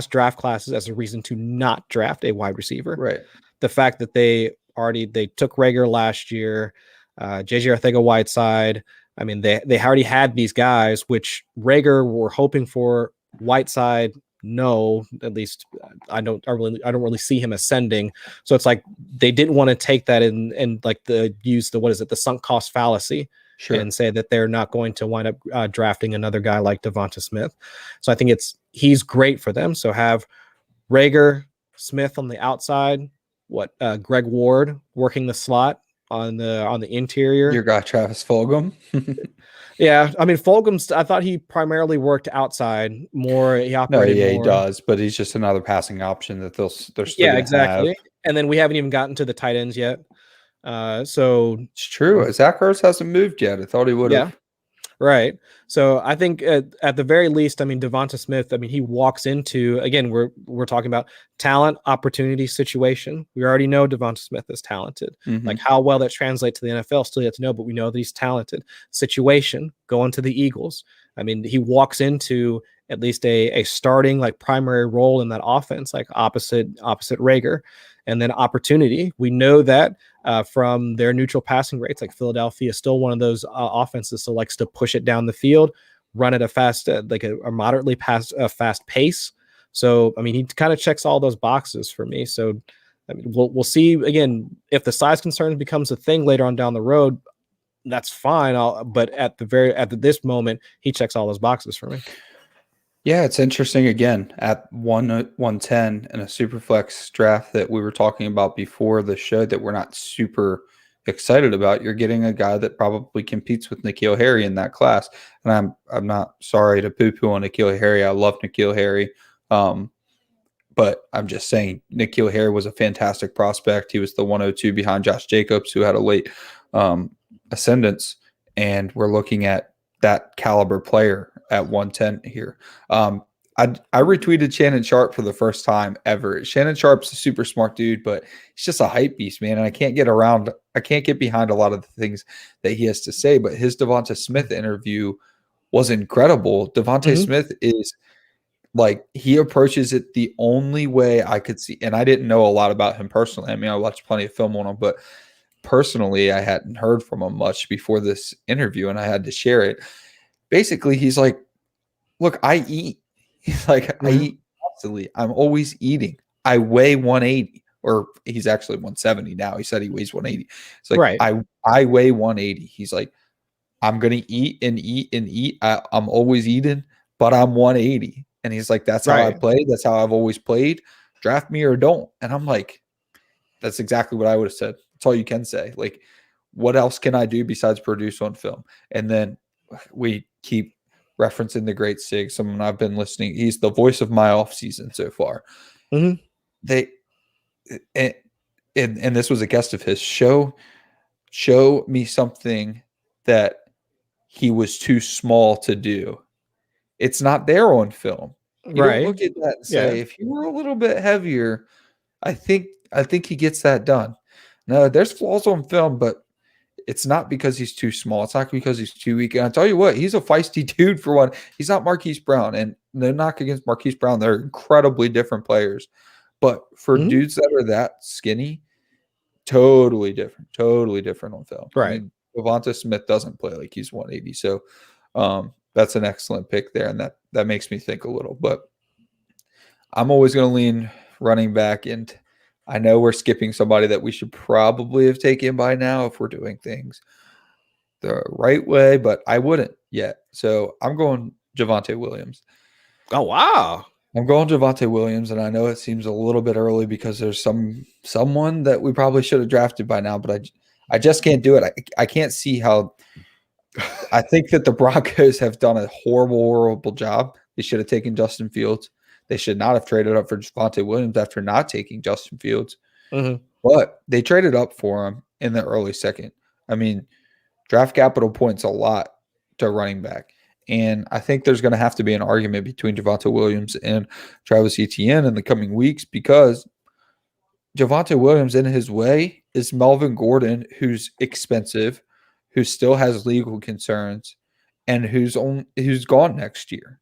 draft classes as a reason to not draft a wide receiver. Right. The fact that they took Reagor last year, JJ Arcega-Whiteside. I mean, they already had these guys, which Reagor were hoping for. Whiteside, no, at least I don't really see him ascending. So it's like they didn't want to take that and like the sunk cost fallacy. Sure. And say that they're not going to wind up drafting another guy like Devonta Smith. So I think he's great for them. So have Reagor, Smith on the outside, Greg Ward working the slot on the interior. Your guy Travis Fulgham. Yeah, I mean I thought he primarily worked outside more. He operated more. He does, but he's just another passing option that they're still exactly. have. And then we haven't even gotten to the tight ends yet. So it's true. Zach Ertz hasn't moved yet. I thought he would have. Yeah, right. So I think at the very least, I mean, Devonta Smith, I mean, he walks into, again, we're talking about talent, opportunity, situation. We already know Devonta Smith is talented. Mm-hmm. Like how well that translates to the NFL, still yet to know, but we know that he's talented. Situation, going to the Eagles. I mean, he walks into at least a starting like primary role in that offense, like opposite Reagor. And then opportunity. We know that from their neutral passing rates, like Philadelphia is still one of those offenses that likes to push it down the field, run at a fast, like a moderately fast pace. So, I mean, he kind of checks all those boxes for me. So, I mean, we'll see again if the size concern becomes a thing later on down the road. That's fine. But at this moment, he checks all those boxes for me. Yeah, it's interesting again at 110 in a SuperFlex draft that we were talking about before the show that we're not super excited about. You're getting a guy that probably competes with N'Keal Harry in that class. And I'm not sorry to poo-poo on N'Keal Harry. I love N'Keal Harry. But I'm just saying N'Keal Harry was a fantastic prospect. He was the 102 behind Josh Jacobs, who had a late ascendance. And we're looking at that caliber player at 110 here. I retweeted Shannon Sharp for the first time ever. Shannon Sharp's a super smart dude, but he's just a hype beast, man. And I can't get behind a lot of the things that he has to say. But his Devonta Smith interview was incredible. Devonta Smith is like, he approaches it the only way I could see. And I didn't know a lot about him personally. I mean, I watched plenty of film on him, but personally, I hadn't heard from him much before this interview, and I had to share it. Basically, he's like, look, I eat. He's like, I eat constantly. I'm always eating. I weigh 180, or he's actually 170 now. He said he weighs 180. It's like, right. I weigh 180. He's like, I'm going to eat and eat and eat. I'm always eating, but I'm 180. And he's like, that's how I play. That's how I've always played. Draft me or don't. And I'm like, that's exactly what I would have said. That's all you can say. Like, what else can I do besides produce on film? And then we keep referencing the great Sig, someone I've been listening. He's the voice of my off season so far. And this was a guest of his. Show me something that he was too small to do. It's not there on film. You don't look at that and say, if you were a little bit heavier, I think he gets that done. No, there's flaws on film, but it's not because he's too small. It's not because he's too weak. And I tell you what, he's a feisty dude for one. He's not Marquise Brown, and no knock against Marquise Brown. They're incredibly different players. But for dudes that are that skinny, totally different on film. Right. I mean, Devonta Smith doesn't play like he's 180. So that's an excellent pick there, and that makes me think a little. But I'm always going to lean running back, and I know we're skipping somebody that we should probably have taken by now if we're doing things the right way, but I wouldn't yet. So I'm going Javonte Williams. Oh, wow. I'm going Javonte Williams, and I know it seems a little bit early because there's someone that we probably should have drafted by now, but I just can't do it. I can't see how. I think that the Broncos have done a horrible job. They should have taken Justin Fields. They should not have traded up for Javonte Williams after not taking Justin Fields. Mm-hmm. But they traded up for him in the early second. I mean, draft capital points a lot to running back. And I think there's going to have to be an argument between Javonte Williams and Travis Etienne in the coming weeks because Javonte Williams in his way is Melvin Gordon, who's expensive, who still has legal concerns, and who's gone next year.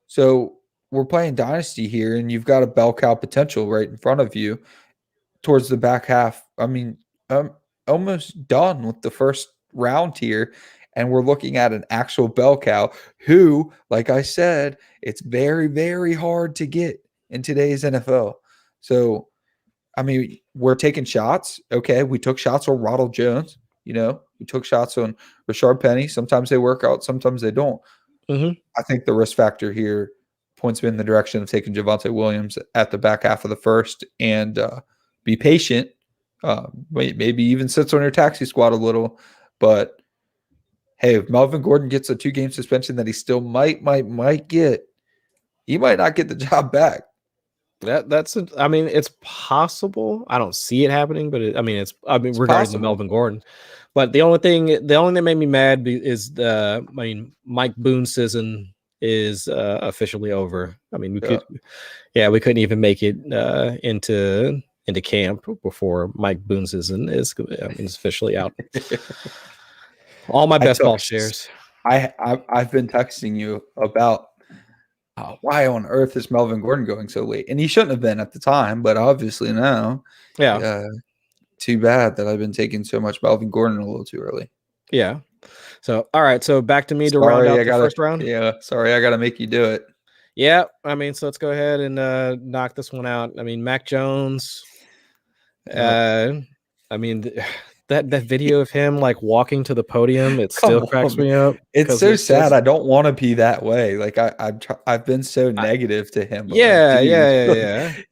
So we're playing Dynasty here, and you've got a bell cow potential right in front of you towards the back half. I mean, I'm almost done with the first round here, and we're looking at an actual bell cow who, like I said, it's very, very hard to get in today's NFL. So, I mean, we're taking shots. Okay, we took shots on Waddle Jones. We took shots on Rashod Penny. Sometimes they work out, sometimes they don't. Mm-hmm. I think the risk factor here points me in the direction of taking Javonte Williams at the back half of the first and be patient. Maybe even sits on your taxi squad a little. But, hey, if Melvin Gordon gets a 2-game suspension that he still might get, he might not get the job back. It's possible. I don't see it happening, but it's regarding possible. the Melvin Gordon. But the only thing that made me mad is Mike Boone's season is officially over. I mean, we couldn't even make it into camp before Mike Boone's season is officially out. All my best ball shares. I've been texting you about why on earth is Melvin Gordon going so late? And he shouldn't have been at the time, but obviously now. Yeah. Too bad that I've been taking so much Melvin Gordon a little too early. Yeah. So, all right. So back to me to round out the first round. Yeah. Sorry, I got to make you do it. Yeah. So let's go ahead and knock this one out. Mac Jones. That video of him like walking to the podium, it still cracks me up. It's so sad. I don't want to be that way. Like I've been so negative to him. Yeah.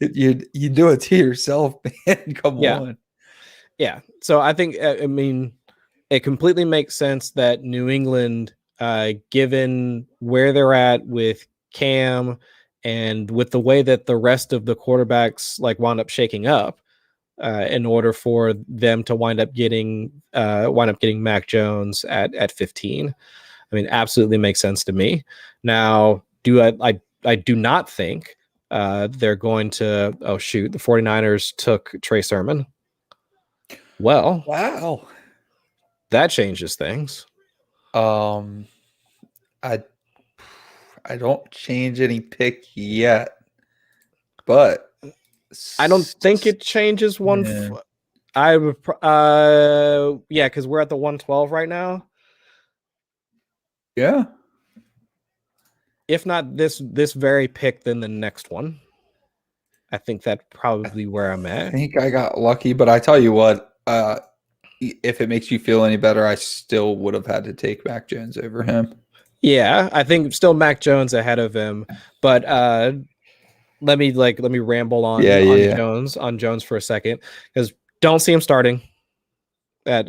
You do it to yourself, man. Come on. Yeah. So I think it completely makes sense that New England, given where they're at with Cam and with the way that the rest of the quarterbacks like wound up shaking up, in order for them to wind up getting Mac Jones at 15. Absolutely makes sense to me. Now, I do not think they're going to, the 49ers took Trey Sermon. Well, wow. That changes things. I don't change any pick yet, but I don't think it changes one. I would, because we're at the 112 right now. Yeah. If not this very pick, then the next one. I think that's probably where I'm at. I think I got lucky, but I tell you what, if it makes you feel any better, I still would have had to take Mac Jones over him. Yeah, I think still Mac Jones ahead of him, but let me ramble on Jones for a second, because don't see him starting at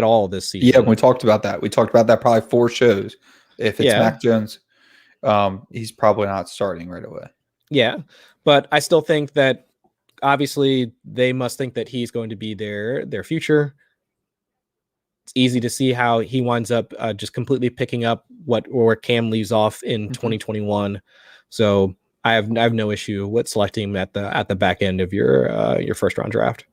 all this season. Yeah, we talked about that. We talked about that probably 4 shows. If it's Mac Jones, he's probably not starting right away. Yeah, but I still think that obviously they must think that he's going to be their future. It's easy to see how he winds up just completely picking up where Cam leaves off in 2021. So I have no issue with selecting him at the back end of your first round draft.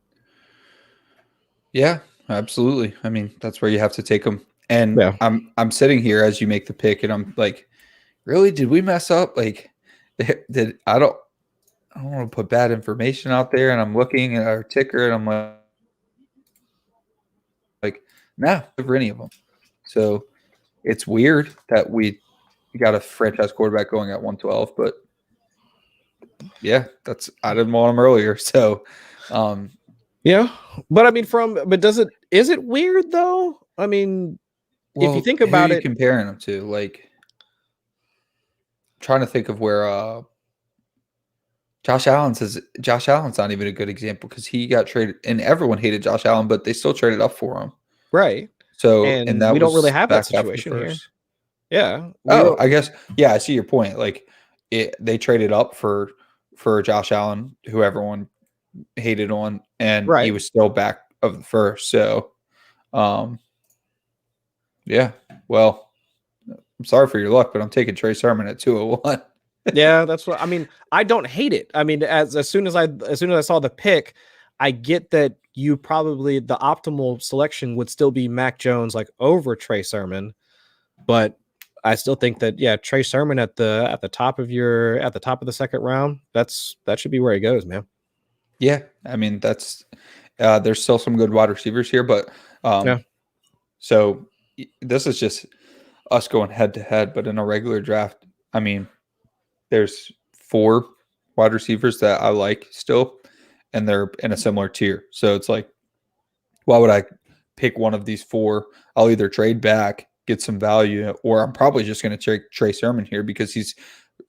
Yeah, absolutely. That's where you have to take him. And I'm sitting here as you make the pick, and I'm like, really? Did we mess up? Like, I don't want to put bad information out there, and I'm looking at our ticker, and I'm like, no, for any of them. So it's weird that we got a franchise quarterback going at 112, but yeah, I didn't want him earlier. So yeah, but is it weird though? If you think about it, comparing them to, like, trying to think of where Josh Allen's not even a good example because he got traded, and everyone hated Josh Allen, but they still traded up for him. Right. So, and And that we don't really was have that back after the situation here. first. Yeah. Oh, I guess, yeah, I see your point. Like, they traded up for Josh Allen, who everyone hated on, and he was still back of the first. So, yeah. Well, I'm sorry for your luck, but I'm taking Trey Sermon at 201. Yeah, that's what I mean. I don't hate it. I mean, as soon as I saw the pick, I get that you probably the optimal selection would still be Mac Jones like over Trey Sermon, but I still think that Trey Sermon at the top of the second round, that should be where he goes, man. Yeah, I mean that's there's still some good wide receivers here, but so this is just us going head to head. But in a regular draft, I mean, there's 4 wide receivers that I like still, and they're in a similar tier. So it's like, why would I pick one of these 4? I'll either trade back, get some value, or I'm probably just going to take Trey Sermon here because he's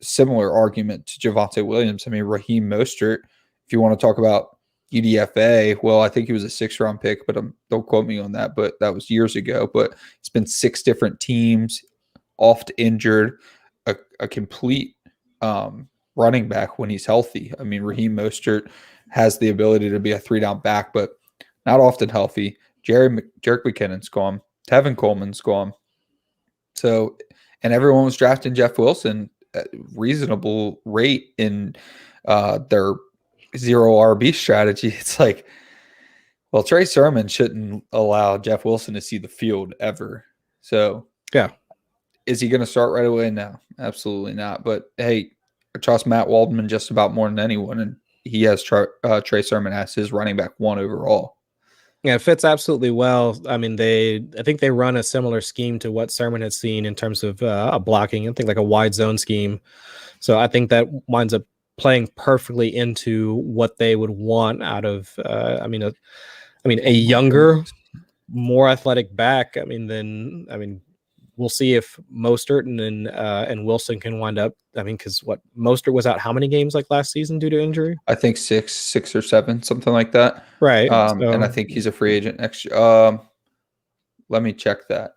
similar argument to Javonte Williams. I mean, Raheem Mostert, if you want to talk about UDFA, well, I think he was a 6th-round pick, but don't quote me on that, but that was years ago. But it's been 6 different teams, oft injured, a complete running back when he's healthy. I mean, Raheem Mostert has the ability to be a 3-down back, but not often healthy. Jerick McKinnon's gone. Tevin Coleman's gone. So, and everyone was drafting Jeff Wilson at reasonable rate in their 0 RB strategy. It's like, well, Trey Sermon shouldn't allow Jeff Wilson to see the field ever. So, yeah. Is he going to start right away? No, absolutely not. But hey, I trust Matt Waldman just about more than anyone, and he has Trey Sermon as his running back 1 overall. Yeah, it fits absolutely well. I mean, I think they run a similar scheme to what Sermon had seen in terms of blocking. I think like a wide zone scheme. So I think that winds up playing perfectly into what they would want out of. A younger, more athletic back. We'll see if Mostert and Wilson can wind up. I mean, because Mostert was out how many games like last season due to injury? I think 6 or 7, something like that. Right. And I think he's a free agent next year. Let me check that.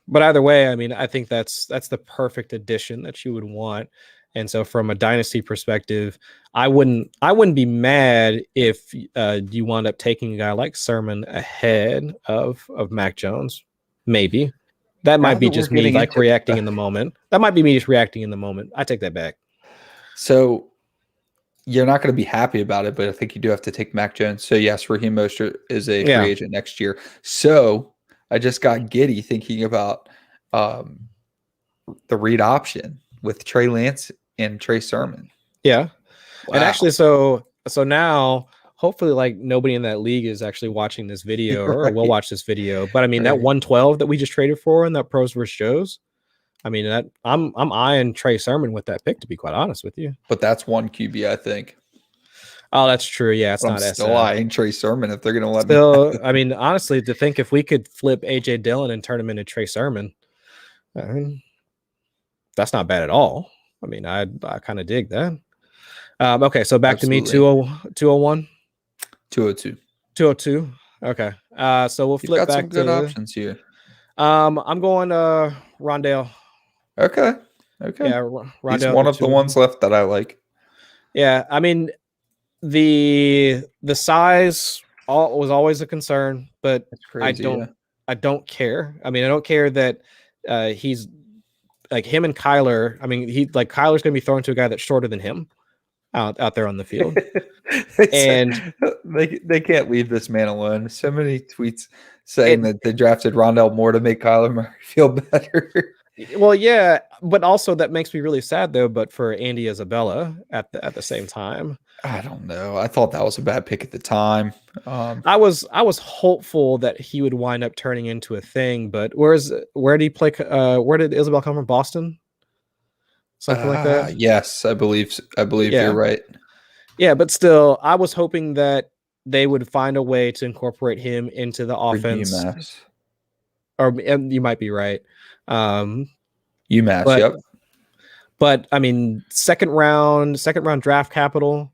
But either way, I mean, I think that's the perfect addition that you would want. And so from a dynasty perspective, I wouldn't be mad if you wound up taking a guy like Sermon ahead of Mac Jones. Maybe. That might be just me like reacting in the moment. That might be me just reacting in the moment. I take that back. So you're not going to be happy about it, but I think you do have to take Mac Jones. So yes, Raheem Mostert is a free agent next year. So I just got giddy thinking about the read option with Trey Lance and Trey Sermon. Yeah. Wow. And actually, so now hopefully like nobody in that league is actually watching this video or will watch this video. But I mean, that 112 that we just traded for in that pros versus shows, I mean, that I'm eyeing Trey Sermon with that pick, to be quite honest with you. But that's 1 QB, I think. Oh, that's true. Yeah, it's not still eyeing Trey Sermon if they're going to let me. I mean, honestly, to think if we could flip AJ Dillon and turn him into Trey Sermon, that's not bad at all. I mean, I kind of dig that. Okay, so back to me, 201. 202. 202. Okay. So we'll flip back some good options here. I'm going Rondale. Okay. Yeah, Rondale. He's one of the ones left that I like. Yeah, I mean, the size was always a concern, but crazy, I don't care. I mean, I don't care that he's like him and Kyler. I mean, Kyler's going to be thrown to a guy that's shorter than him out there on the field. And they can't leave this man alone. So many tweets saying that they drafted Rondale more to make Kyler Murray feel better. Well, yeah, but also that makes me really sad though. But for Andy Isabella at the same time, I don't know. I thought that was a bad pick at the time. I was hopeful that he would wind up turning into a thing. But where did he play? Where did Isabella come from? Boston, something like that. Yes, I believe you're right. Yeah, but still, I was hoping that they would find a way to incorporate him into the offense. Or you might be right. UMass, yep. But I mean, second round draft capital.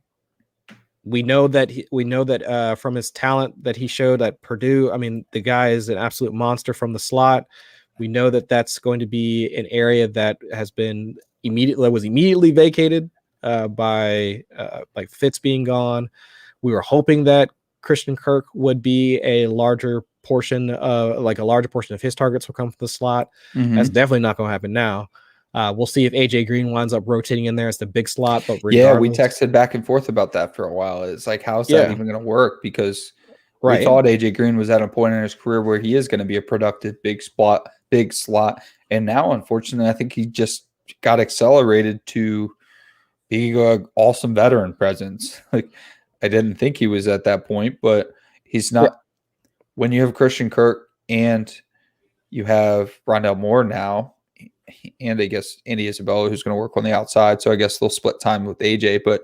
We know that from his talent that he showed at Purdue. I mean, the guy is an absolute monster from the slot. We know that that's going to be an area that was immediately vacated by like Fitz being gone. We were hoping that Christian Kirk would be a larger portion of his targets will come from the slot. Mm-hmm. That's definitely not going to happen now. We'll see if AJ Green winds up rotating in there as the big slot. But yeah, we texted back and forth about that for a while. It's like, how's that even going to work? Because we thought AJ Green was at a point in his career where he is going to be a productive big slot. And now, unfortunately, I think he just got accelerated to being an awesome veteran presence. Like, I didn't think he was at that point, but he's not. Yeah. When you have Christian Kirk and you have Rondale Moore now, and I guess Andy Isabella, who's going to work on the outside. So I guess they'll split time with AJ. But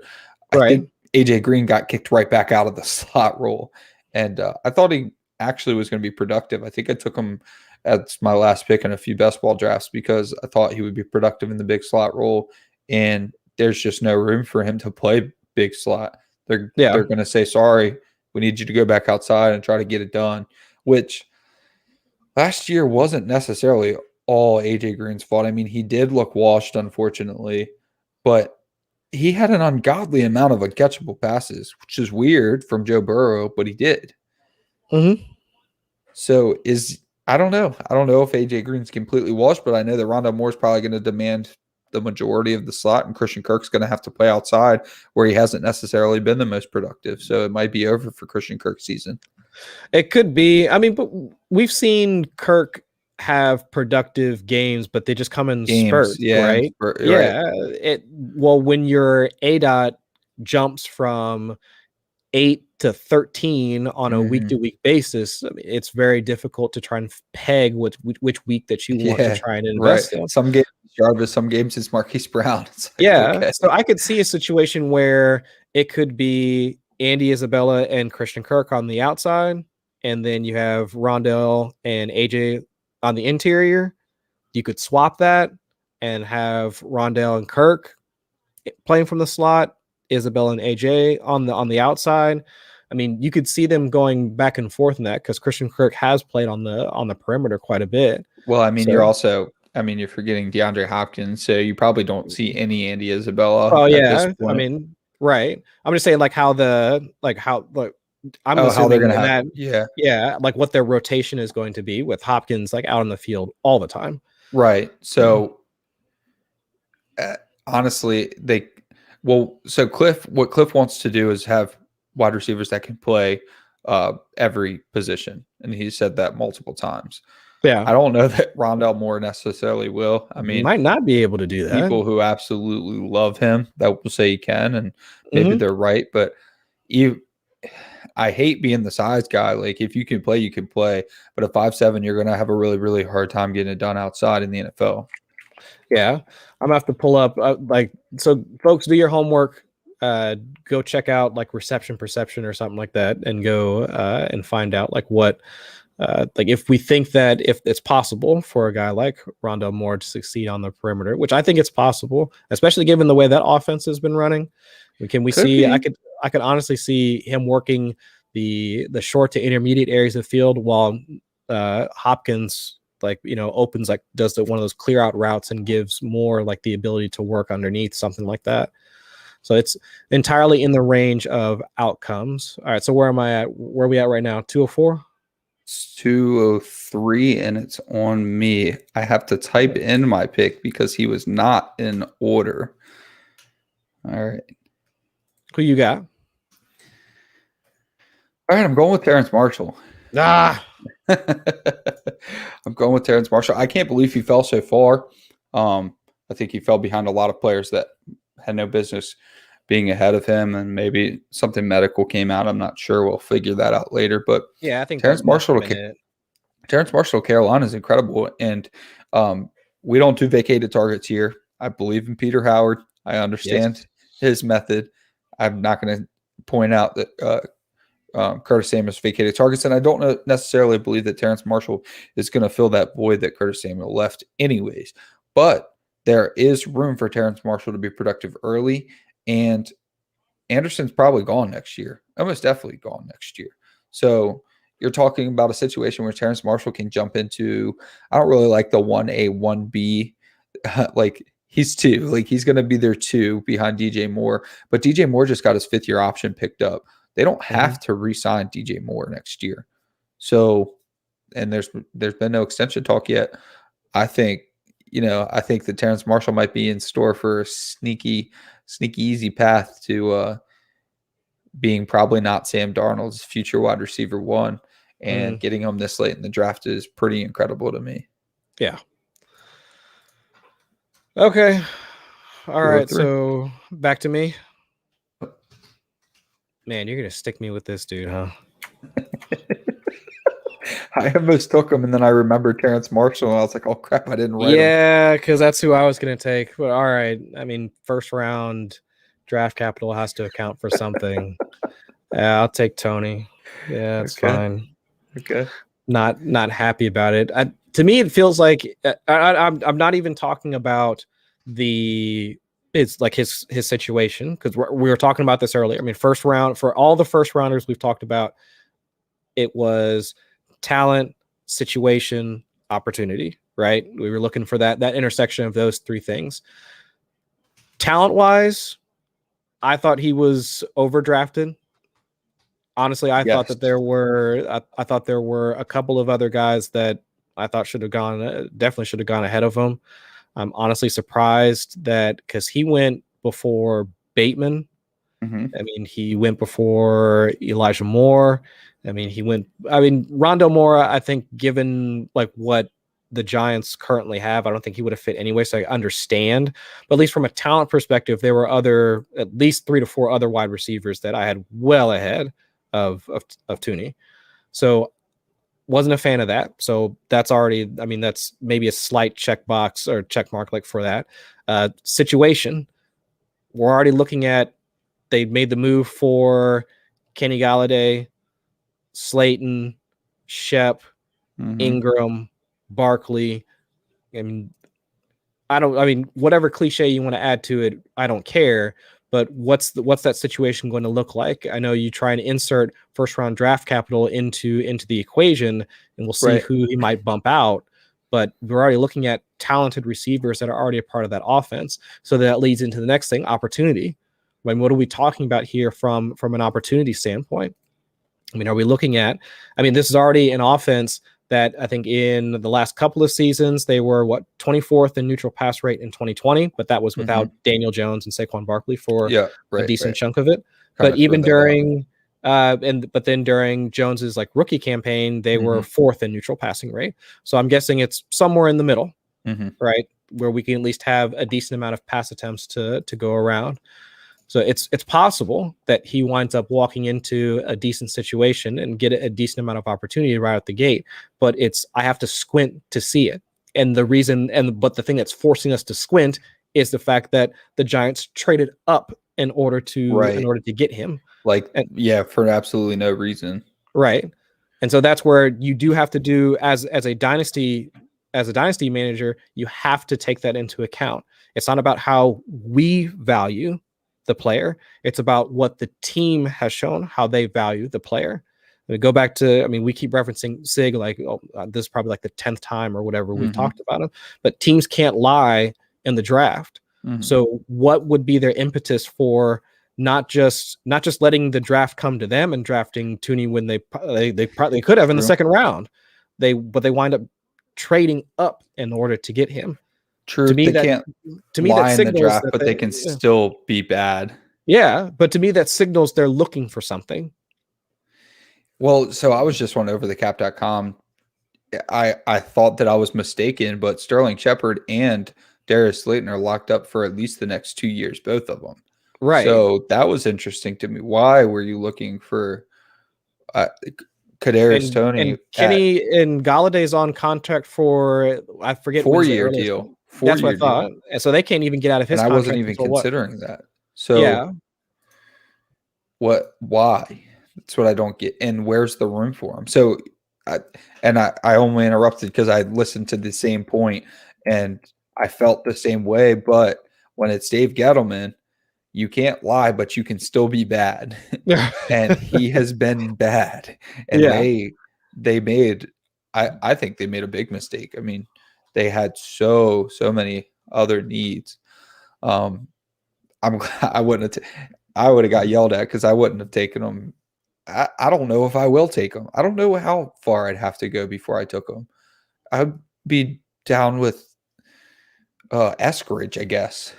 I think AJ Green got kicked right back out of the slot role. And I thought he actually was going to be productive. I think I took him as my last pick in a few best ball drafts because I thought he would be productive in the big slot role. And there's just no room for him to play big slot. They're going to say, sorry, we need you to go back outside and try to get it done, which last year wasn't necessarily all AJ Green's fault. I mean, he did look washed, unfortunately, but he had an ungodly amount of uncatchable passes, which is weird from Joe Burrow, but he did. Mm-hmm. So I don't know. I don't know if AJ Green's completely washed, but I know that Rondale Moore's probably going to demand the majority of the slot, and Christian Kirk's going to have to play outside where he hasn't necessarily been the most productive. So it might be over for Christian Kirk's season. It could be. I mean, but we've seen Kirk have productive games, but they just come in spurts, right? When your ADOT jumps from 8 to 13 on a week-to-week basis, I mean, it's very difficult to try and peg which week that you want to try and invest in. Some games it's Jarvis, some games it's Marquise Brown. It's like, so I could see a situation where it could be Andy Isabella and Christian Kirk on the outside, and then you have Rondale and AJ on the interior. You could swap that and have Rondale and Kirk playing from the slot, Isabella and AJ on the outside. I mean, you could see them going back and forth in that because Christian Kirk has played on the perimeter quite a bit. Well, I mean, you're forgetting DeAndre Hopkins, so you probably don't see any Andy Isabella. Oh yeah, I mean, right. I'm just saying how they're going to have like what their rotation is going to be with Hopkins out on the field all the time. Right. So honestly, what Cliff wants to do is have wide receivers that can play every position. And he said that multiple times. Yeah. I don't know that Rondale Moore necessarily will. I mean, he might not be able to do that. People who absolutely love him that will say he can, and maybe they're right. But I hate being the size guy. Like, if you can play, you can play. But at 5'7", you're going to have a really, really hard time getting it done outside in the NFL. Yeah. I'm going to have to pull up. So folks, do your homework. Go check out reception perception or something like that, and go and find out what if we think that if it's possible for a guy like Rondale Moore to succeed on the perimeter, which I think it's possible, especially given the way that offense has been running. Can we see? I could honestly see him working the short to intermediate areas of the field while Hopkins opens does one of those clear out routes and gives more the ability to work underneath, something like that. So it's entirely in the range of outcomes. All right, so where am I at? Where are we at right now? 204? It's 203, and it's on me. I have to type in my pick because he was not in order. All right. Who you got? All right, I'm going with Terrance Marshall. I'm going with Terrance Marshall. I can't believe he fell so far. I think he fell behind a lot of players that had no business being ahead of him, and maybe something medical came out. I'm not sure. We'll figure that out later. But yeah, I think Terrance Marshall to Carolina is incredible, and we don't do vacated targets here. I believe in Peter Howard. I understand his method. I'm not going to point out that Curtis Samuel's vacated targets, and I don't necessarily believe that Terrance Marshall is going to fill that void that Curtis Samuel left anyways. But there is room for Terrance Marshall to be productive early, and Anderson's probably gone next year. Almost definitely gone next year. So you're talking about a situation where Terrance Marshall can jump into, I don't really like the 1A, 1B. Like he's 2. Like he's going to be their 2 behind DJ Moore. But DJ Moore just got his 5th-year option picked up. They don't have to re-sign DJ Moore next year. So, and there's been no extension talk yet. I think that Terrance Marshall might be in store for a sneaky easy path to being probably not Sam Darnold's future wide receiver 1, and getting him this late in the draft is pretty incredible to me. Yeah. Okay. All right. So back to me. Man, you're going to stick me with this dude, huh? I almost took him, and then I remembered Terrance Marshall, and I was like, oh, crap, I didn't write him. Yeah, because that's who I was going to take. But all right. I mean, first round draft capital has to account for something. Yeah, I'll take Toney. Yeah, that's fine. Okay. Not happy about it. To me, it feels like I'm not even talking about it's like his situation, because we were talking about this earlier. I mean, first round, for all the first rounders we've talked about, it was talent, situation, opportunity, right? We were looking for that intersection of those 3 things. Talent wise, I thought he was overdrafted. Honestly, I thought that there were a couple of other guys that I thought definitely should have gone ahead of him. I'm honestly surprised that, because he went before Bateman. I mean, he went before Elijah Moore. Rondale Moore, I think, given like what the Giants currently have, I don't think he would have fit anyway. So I understand, but at least from a talent perspective, there were at least 3 to 4 other wide receivers that I had well ahead of Toney. So wasn't a fan of that. So that's that's maybe a slight checkbox or check mark like for that situation. We're already looking at, they made the move for Kenny Galladay, Slayton, Shep, Ingram, Barkley. Whatever cliche you want to add to it, I don't care. But what's that situation going to look like? I know you try and insert first round draft capital into the equation, and we'll see who he might bump out. But we're already looking at talented receivers that are already a part of that offense. So that leads into the next thing, opportunity. I mean, what are we talking about here from an opportunity standpoint? I mean, are we looking at, this is already an offense that I think in the last couple of seasons, they were 24th in neutral pass rate in 2020, but that was without Daniel Jones and Saquon Barkley for a decent chunk of it. But even during, then during Jones's like rookie campaign, they were 4th in neutral passing rate. So I'm guessing it's somewhere in the middle, right? Where we can at least have a decent amount of pass attempts to go around. So it's possible that he winds up walking into a decent situation and get a decent amount of opportunity right out the gate. But I have to squint to see it. And but the thing that's forcing us to squint is the fact that the Giants traded up in order to get him. For absolutely no reason. Right. And so that's where you do have to do as a dynasty manager, you have to take that into account. It's not about how we value the player. It's about what the team has shown, how they value the player. We go back to, we keep referencing Sig, this is probably like the 10th time or whatever we've talked about him, but teams can't lie in the draft. So what would be their impetus for not just letting the draft come to them and drafting Toney when they probably could have in the second round, but they wind up trading up in order to get him. True. To me, they can't lie in the draft, but they can still be bad. Yeah, but to me, that signals they're looking for something. Well, so I was just on overthecap.com. I thought that I was mistaken, but Sterling Shepard and Darius Slayton are locked up for at least the next 2 years, both of them. Right. So that was interesting to me. Why were you looking for Kadarius Toney? And Kenny and Galladay's on contract for, I forget, 4-year deal. That's what I thought. And so they can't even get out of his contract. I wasn't even considering that. So why? That's what I don't get. And where's the room for him? So I only interrupted because I listened to the same point, and I felt the same way. But when it's Dave Gettleman, you can't lie, but you can still be bad. And he has been bad. And they made, I think they made a big mistake. I mean, they had so many other needs. I would have got yelled at because I wouldn't have taken them. I don't know if I will take them. I don't know how far I'd have to go before I took them. I'd be down with Eskridge, I guess.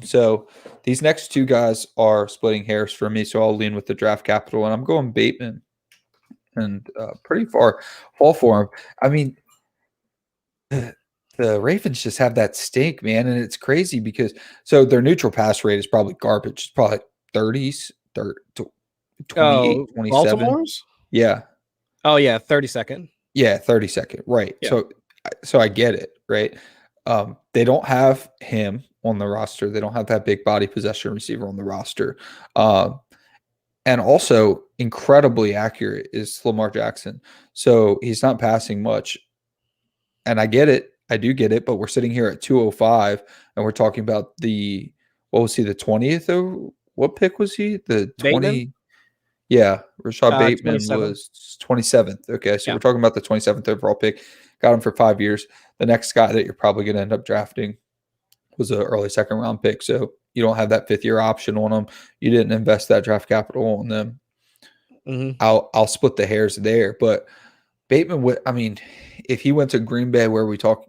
So these next two guys are splitting hairs for me, so I'll lean with the draft capital, and I'm going Bateman, and pretty far fall for him. I mean, the Ravens just have that stink, man, and it's crazy because so their neutral pass rate is probably garbage. It's probably 30s, 28, 27. Baltimore's? Yeah. Oh, yeah, 32nd. Yeah, 32nd. Right. Yeah. So I get it, right? They don't have him on the roster. They don't have that big body possession receiver on the roster. And also incredibly accurate is Lamar Jackson. So he's not passing much. And I get it. I do get it, but we're sitting here at 205 and we're talking about what was he, the 20th? What pick was he? The 20? Bateman? Yeah, Rashod Bateman 27th. Was 27th. Okay, so we're talking about the 27th overall pick. Got him for 5 years. The next guy that you're probably going to end up drafting was an early second round pick. So you don't have that 5th-year option on them. You didn't invest that draft capital on them. Mm-hmm. I'll split the hairs there. But Bateman would, I mean, if he went to Green Bay where we talk,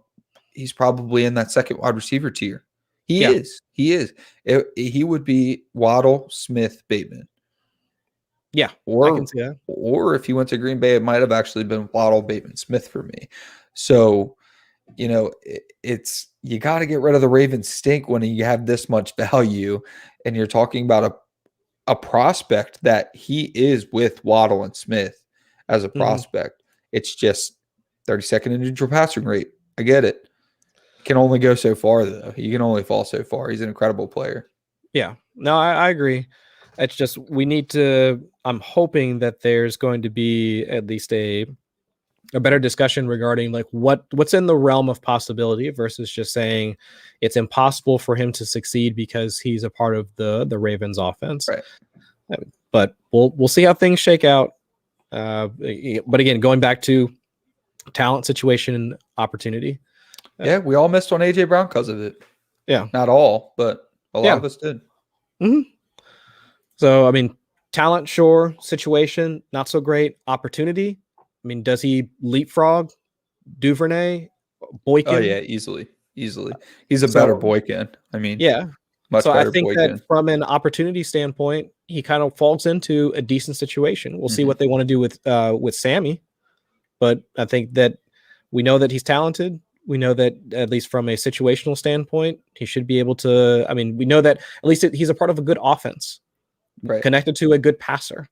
he's probably in that second wide receiver tier. He is. He would be Waddle, Smith, Bateman. Yeah, I can see that. Or if he went to Green Bay, it might have actually been Waddle, Bateman, Smith for me. So, it's you got to get rid of the Ravens stink when you have this much value, and you're talking about a prospect that he is with Waddle and Smith as a prospect. It's just 32nd in neutral passing rate. I get it. Can only go so far though. He can only fall so far. He's an incredible player. Yeah, no, I agree. It's just we need to. I'm hoping that there's going to be at least a better discussion regarding like what's in the realm of possibility versus just saying it's impossible for him to succeed because he's a part of the Ravens offense. Right. But we'll see how things shake out. But again, going back to talent, situation, and opportunity. Yeah, we all missed on AJ Brown because of it. Yeah, not all, but a lot of us did. Mm-hmm. So I mean, talent, sure. Situation, not so great. Opportunity. I mean, does he leapfrog Duvernay, Boykin? Oh yeah, easily. He's a better Boykin. I mean, yeah, much better. I think Boykin. that from an opportunity standpoint, he kind of falls into a decent situation. We'll see what they want to do with Sammy, but I think that we know that he's talented. We know that at least from a situational standpoint, he should be able to. I mean, we know that at least he's a part of a good offense, right, connected to a good passer.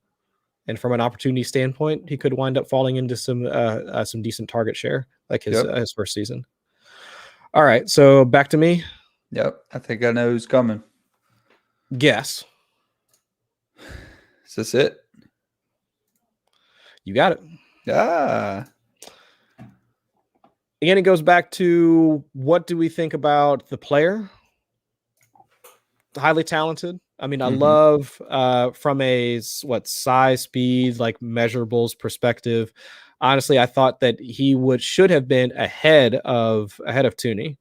And from an opportunity standpoint, he could wind up falling into some decent target share, like his first season. All right, so back to me. Yep, I think I know who's coming. Guess. Is this it? You got it. Ah. Again, it goes back to what do we think about the player? Highly talented. I mean, I love from a size, speed, like measurables perspective. Honestly, I thought that he should have been ahead of Toney,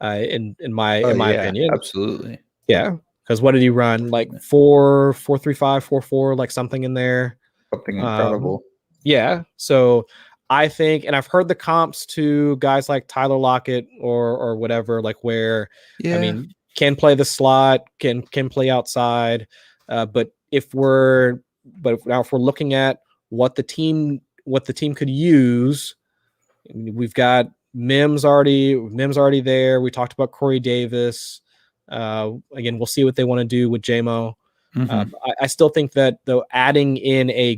in my opinion. Absolutely. Yeah, because what did he run? Like 4.35, 4.4, like something in there. Something incredible. Yeah. So I think, and I've heard the comps to guys like Tyler Lockett or whatever, like where I mean. Can play the slot, can play outside, but if we're looking at what the team could use, we've got Mims already there. We talked about Corey Davis. Again, we'll see what they want to do with JMO. I still think that though adding in a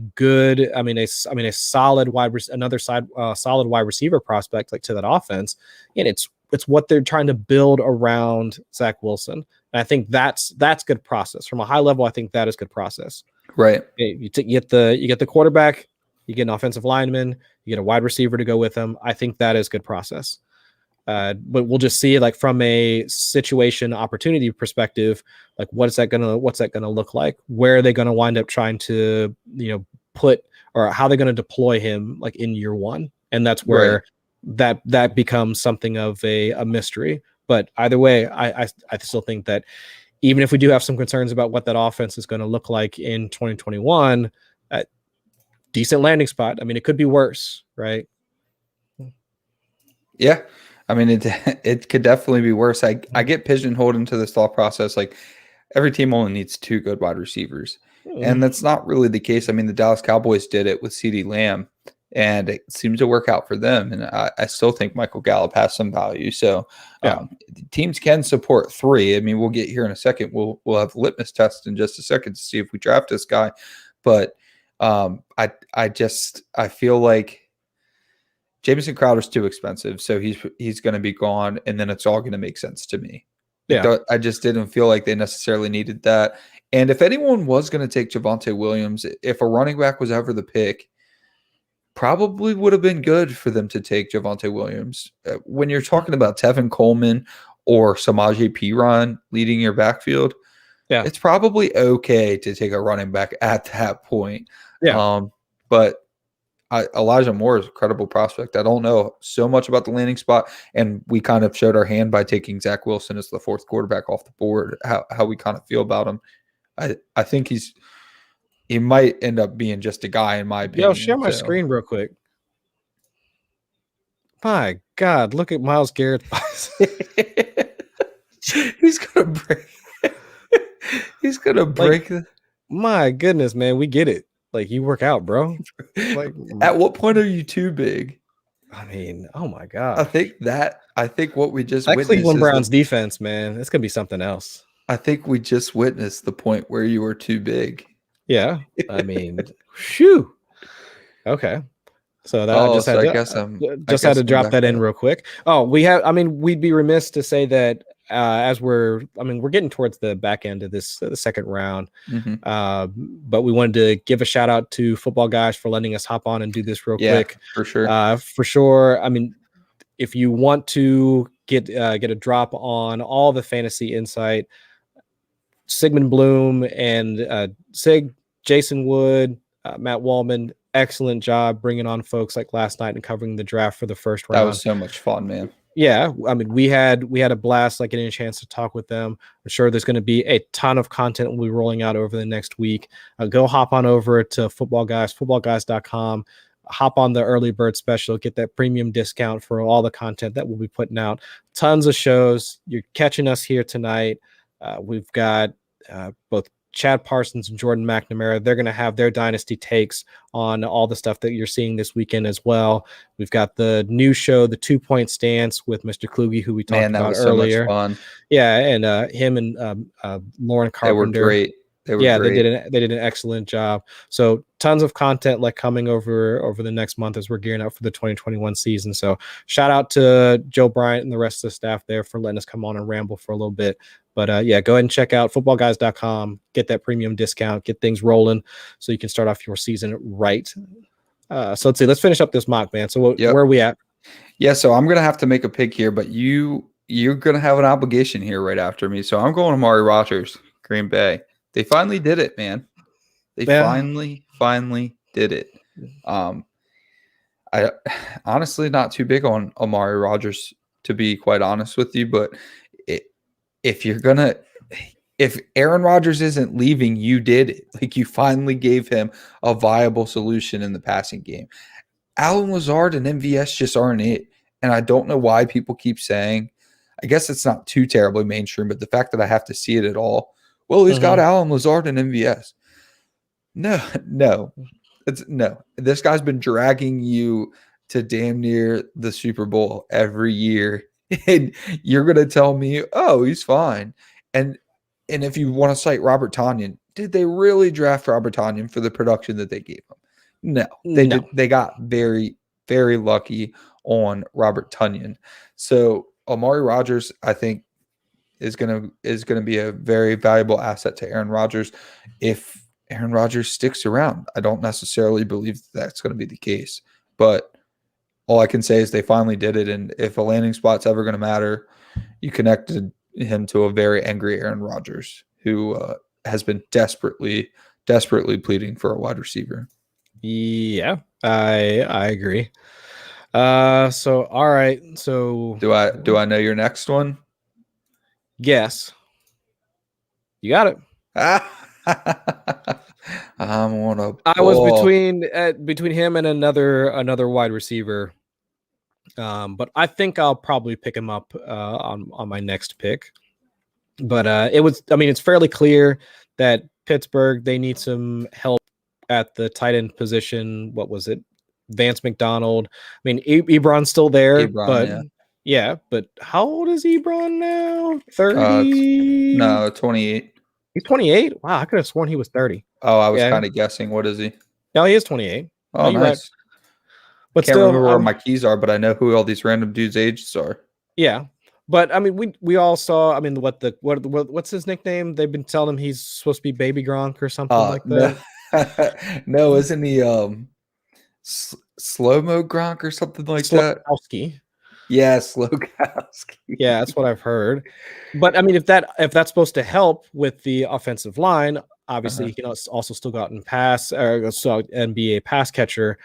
solid wide receiver prospect like to that offense, and it's what they're trying to build around Zach Wilson. And I think that's good process. From a high level, I think that is good process. Right. You get the quarterback, you get an offensive lineman, you get a wide receiver to go with them. I think that is good process. But we'll just see, like, from a situation opportunity perspective, like what's that gonna look like? Where are they gonna wind up trying to, put, or how they're gonna deploy him, like, in year one? And that's where that becomes something of a mystery. But either way, I still think that even if we do have some concerns about what that offense is going to look like in 2021, decent landing spot. I mean, it could be worse, right? Yeah. I mean, it could definitely be worse. I get pigeonholed into this thought process. Like, every team only needs 2 good wide receivers. And that's not really the case. I mean, the Dallas Cowboys did it with CeeDee Lamb, and it seems to work out for them. And I still think Michael Gallup has some value. So teams can support 3. I mean, we'll get here in a second. We'll have a litmus test in just a second to see if we draft this guy. But I feel like Jamison Crowder's too expensive, so he's going to be gone, and then it's all going to make sense to me. Yeah, I just didn't feel like they necessarily needed that. And if anyone was going to take Javonte Williams, if a running back was ever the pick, probably would have been good for them to take Javonte Williams. When you're talking about Tevin Coleman or Samaje Perine leading your backfield, it's probably okay to take a running back at that point. But Elijah Moore is a credible prospect. I don't know so much about the landing spot, and we kind of showed our hand by taking Zach Wilson as the 4th quarterback off the board, how we kind of feel about him. I think he might end up being just a guy, in my opinion. Yo, share my screen real quick. My God, look at Myles Garrett's He's gonna break. He's gonna break. My goodness, man, we get it. Like, you work out, bro. Like, at what point are you too big? I mean, oh my God. I think what we just witnessed, Cleveland Browns defense, man, it's gonna be something else. I think we just witnessed the point where you were too big. Yeah, I mean, shoo. Okay, so that I just had to drop that in real quick. Oh, we'd be remiss to say that as we're getting towards the back end of the second round, but we wanted to give a shout out to Football Guys for letting us hop on and do this real quick. For sure. For sure. I mean, if you want to get a drop on all the fantasy insight, Sigmund Bloom and Jason Wood, Matt Wallman, excellent job bringing on folks like last night and covering the draft for the first round. That was so much fun, man. Yeah, I mean, we had a blast, like, getting a chance to talk with them. I'm sure there's going to be a ton of content we'll be rolling out over the next week. Go hop on over to Football Guys, footballguys.com. Hop on the early bird special, get that premium discount for all the content that we'll be putting out. Tons of shows. You're catching us here tonight. We've got both Chad Parsons and Jordan McNamara. They're going to have their dynasty takes on all the stuff that you're seeing this weekend as well. We've got the new show, the 2 Point Stance with Mr. Kluge, who we talked about earlier. So much fun. Yeah, and him and Lauren Carpenter. They were great. They did an excellent job. So tons of content like coming over the next month as we're gearing up for the 2021 season. So shout out to Joe Bryant and the rest of the staff there for letting us come on and ramble for a little bit. But go ahead and check out footballguys.com, get that premium discount, get things rolling so you can start off your season right. So let's see, let's finish up this mock, man. So where are we at? Yeah, so I'm going to have to make a pick here, but you're going to have an obligation here right after me. So I'm going Amari Rodgers, Green Bay. They finally did it, man. They finally did it. I honestly not too big on Amari Rodgers, to be quite honest with you, but if Aaron Rodgers isn't leaving, you did it. Like, you finally gave him a viable solution in the passing game. Allen Lazard and MVS just aren't it. And I don't know why people keep saying, I guess it's not too terribly mainstream, but the fact that I have to see it at all. Well, he's got Allen Lazard and MVS. No. This guy's been dragging you to damn near the Super Bowl every year. And you're going to tell me, oh, he's fine. And if you want to cite Robert Tonyan, did they really draft Robert Tonyan for the production that they gave him? No. They got very, very lucky on Robert Tonyan. So Amari Rodgers, I think, is going to be a very valuable asset to Aaron Rodgers if Aaron Rodgers sticks around. I don't necessarily believe that's going to be the case, but all I can say is they finally did it. And if a landing spot's ever going to matter, you connected him to a very angry Aaron Rodgers, who has been desperately pleading for a wide receiver. Yeah, I agree. So all right. So do I know your next one? Guess. You got it. I'm on a ball. I was between him and another wide receiver. But I think I'll probably pick him up on my next pick. But it's fairly clear that Pittsburgh, they need some help at the tight end position. What was it? Vance McDonald. I mean, Ebron's still there, but but how old is Ebron now? 30? No, 28. He's 28? Wow, I could have sworn he was 30. Oh, I was kind of guessing. What is he? No, he is 28. Oh, nice. Right. But can't remember where my keys are, but I know who all these random dudes' ages are. Yeah. But I mean, we all saw. I mean, what's his nickname? They've been telling him he's supposed to be Baby Gronk or something like that. No, isn't he slow-mo Gronk or something like that? Slowkowski. Yeah, Slowkowski. Yeah, that's what I've heard. But I mean, if that's supposed to help with the offensive line, obviously he can also still go out and pass and be a pass catcher.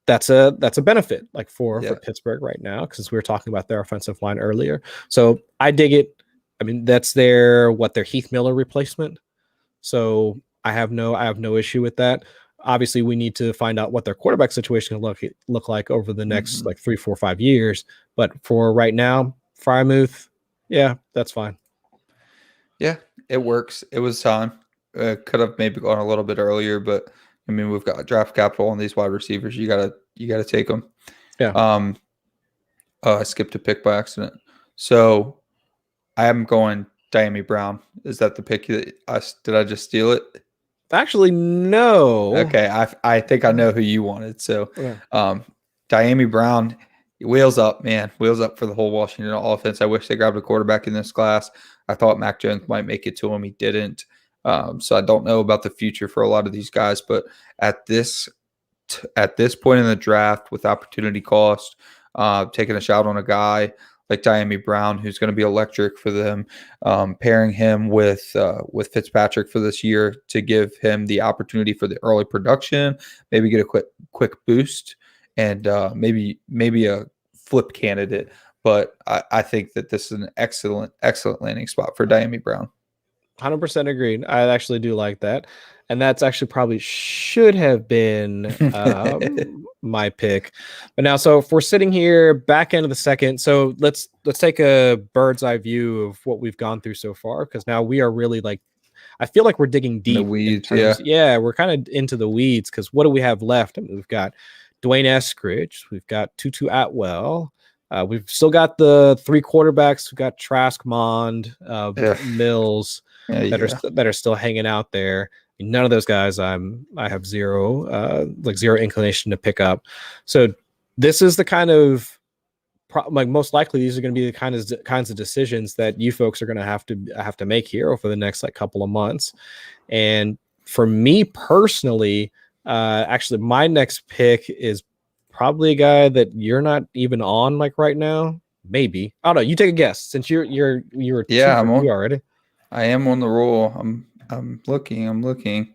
That's a benefit for Pittsburgh right now, because we were talking about their offensive line earlier. So I dig it. I mean, that's their Heath Miller replacement. So I have no issue with that. Obviously, we need to find out what their quarterback situation will look like over the next 3, 4, 5 years. But for right now, Freiermuth, yeah, that's fine. Yeah, it works. It was time. Could have maybe gone a little bit earlier, but I mean, we've got draft capital on these wide receivers. You gotta take them. Yeah. I skipped a pick by accident. So I am going Dyami Brown. Is that the pick did I just steal it? Actually, no. Okay, I think I know who you wanted. So, Dyami Brown, wheels up, man, wheels up for the whole Washington offense. I wish they grabbed a quarterback in this class. I thought Mac Jones might make it to him. He didn't. So I don't know about the future for a lot of these guys, but at this point in the draft, with opportunity cost, taking a shot on a guy like Dyami Brown, who's going to be electric for them, pairing him with Fitzpatrick for this year to give him the opportunity for the early production, maybe get a quick boost, and maybe a flip candidate. But I think that this is an excellent landing spot for Dyami Brown. 100% agreed. I actually do like that. And that's actually probably should have been my pick. But now, so if we're sitting here back end of the second, so let's take a bird's eye view of what we've gone through so far, because now we are really I feel like we're digging deep. In the weeds, we're kind of into the weeds, because what do we have left? I mean, we've got Dwayne Eskridge, we've got Tutu Atwell, we've still got the 3 quarterbacks. We've got Trask, Mond, Mills that are still hanging out there. None of those guys I have zero inclination to pick up. So this is the kind of most likely these are going to be the kinds of decisions that you folks are going to have to make here over the next couple of months. And for me personally, actually my next pick is probably a guy that you're not even on right now. Maybe, I don't know. You take a guess, since you're I'm on already. I am on the roll. I'm looking.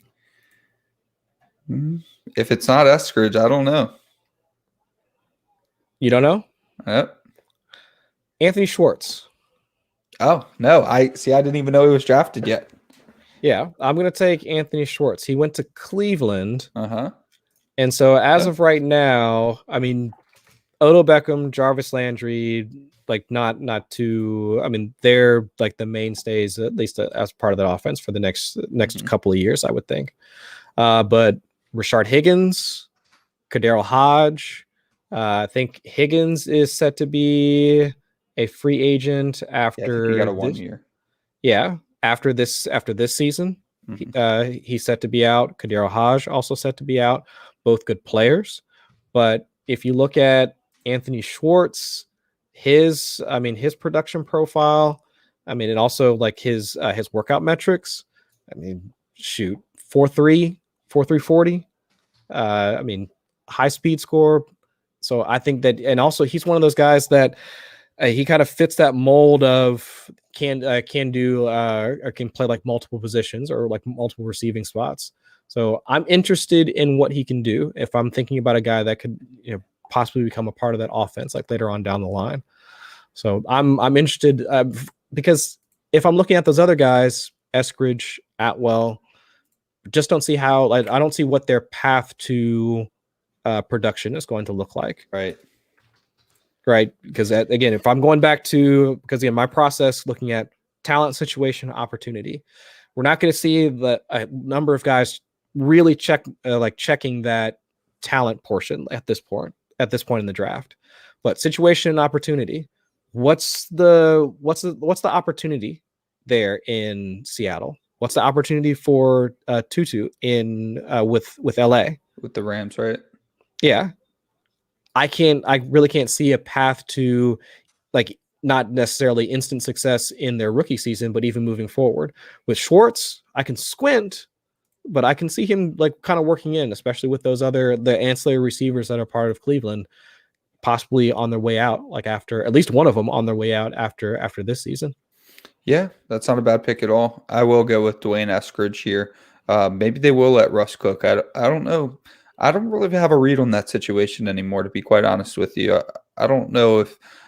If it's not Eskridge, I don't know. You don't know? Yep. Anthony Schwartz. Oh, no. I didn't even know he was drafted yet. Yeah, I'm going to take Anthony Schwartz. He went to Cleveland. Uh-huh. And so as of right now, I mean, Odell Beckham, Jarvis Landry, not too, I mean, they're the mainstays, at least as part of that offense for the next couple of years, I would think. But Rashard Higgins, Kadarius Hodge, I think Higgins is set to be a free agent after he got a 1 year. Yeah, after this season. He's set to be out. Kadarius Hodge also set to be out. Both good players. But if you look at Anthony Schwartz, his production profile, I mean, and also his workout metrics, I mean, shoot, 4.3 40. I mean, high speed score, So I think that, and also he's one of those guys that he kind of fits that mold of can do or can play like multiple positions or like multiple receiving spots. So I'm interested in what he can do if I'm thinking about a guy that could, possibly become a part of that offense like later on down the line. So I'm interested because if I'm looking at those other guys, Eskridge, Atwell, just don't see how, like, I don't see what their path to production is going to look like. Right. Because again, if I'm going back to, because again, my process looking at talent, situation, opportunity, we're not going to see a number of guys really checking that talent portion at this point in the draft. But situation and opportunity, what's the opportunity there in Seattle? What's the opportunity for Tutu in with LA with the Rams, right? Yeah. I really can't see a path to, like, not necessarily instant success in their rookie season, but even moving forward. With Schwartz, I can squint, but I can see him like kind of working in, especially with the ancillary receivers that are part of Cleveland, possibly on their way out, like after at least one of them on their way out after this season. Yeah, that's not a bad pick at all. I will go with Dwayne Eskridge here. Maybe they will let Russ cook. I don't know. I don't really have a read on that situation anymore, to be quite honest with you. I don't know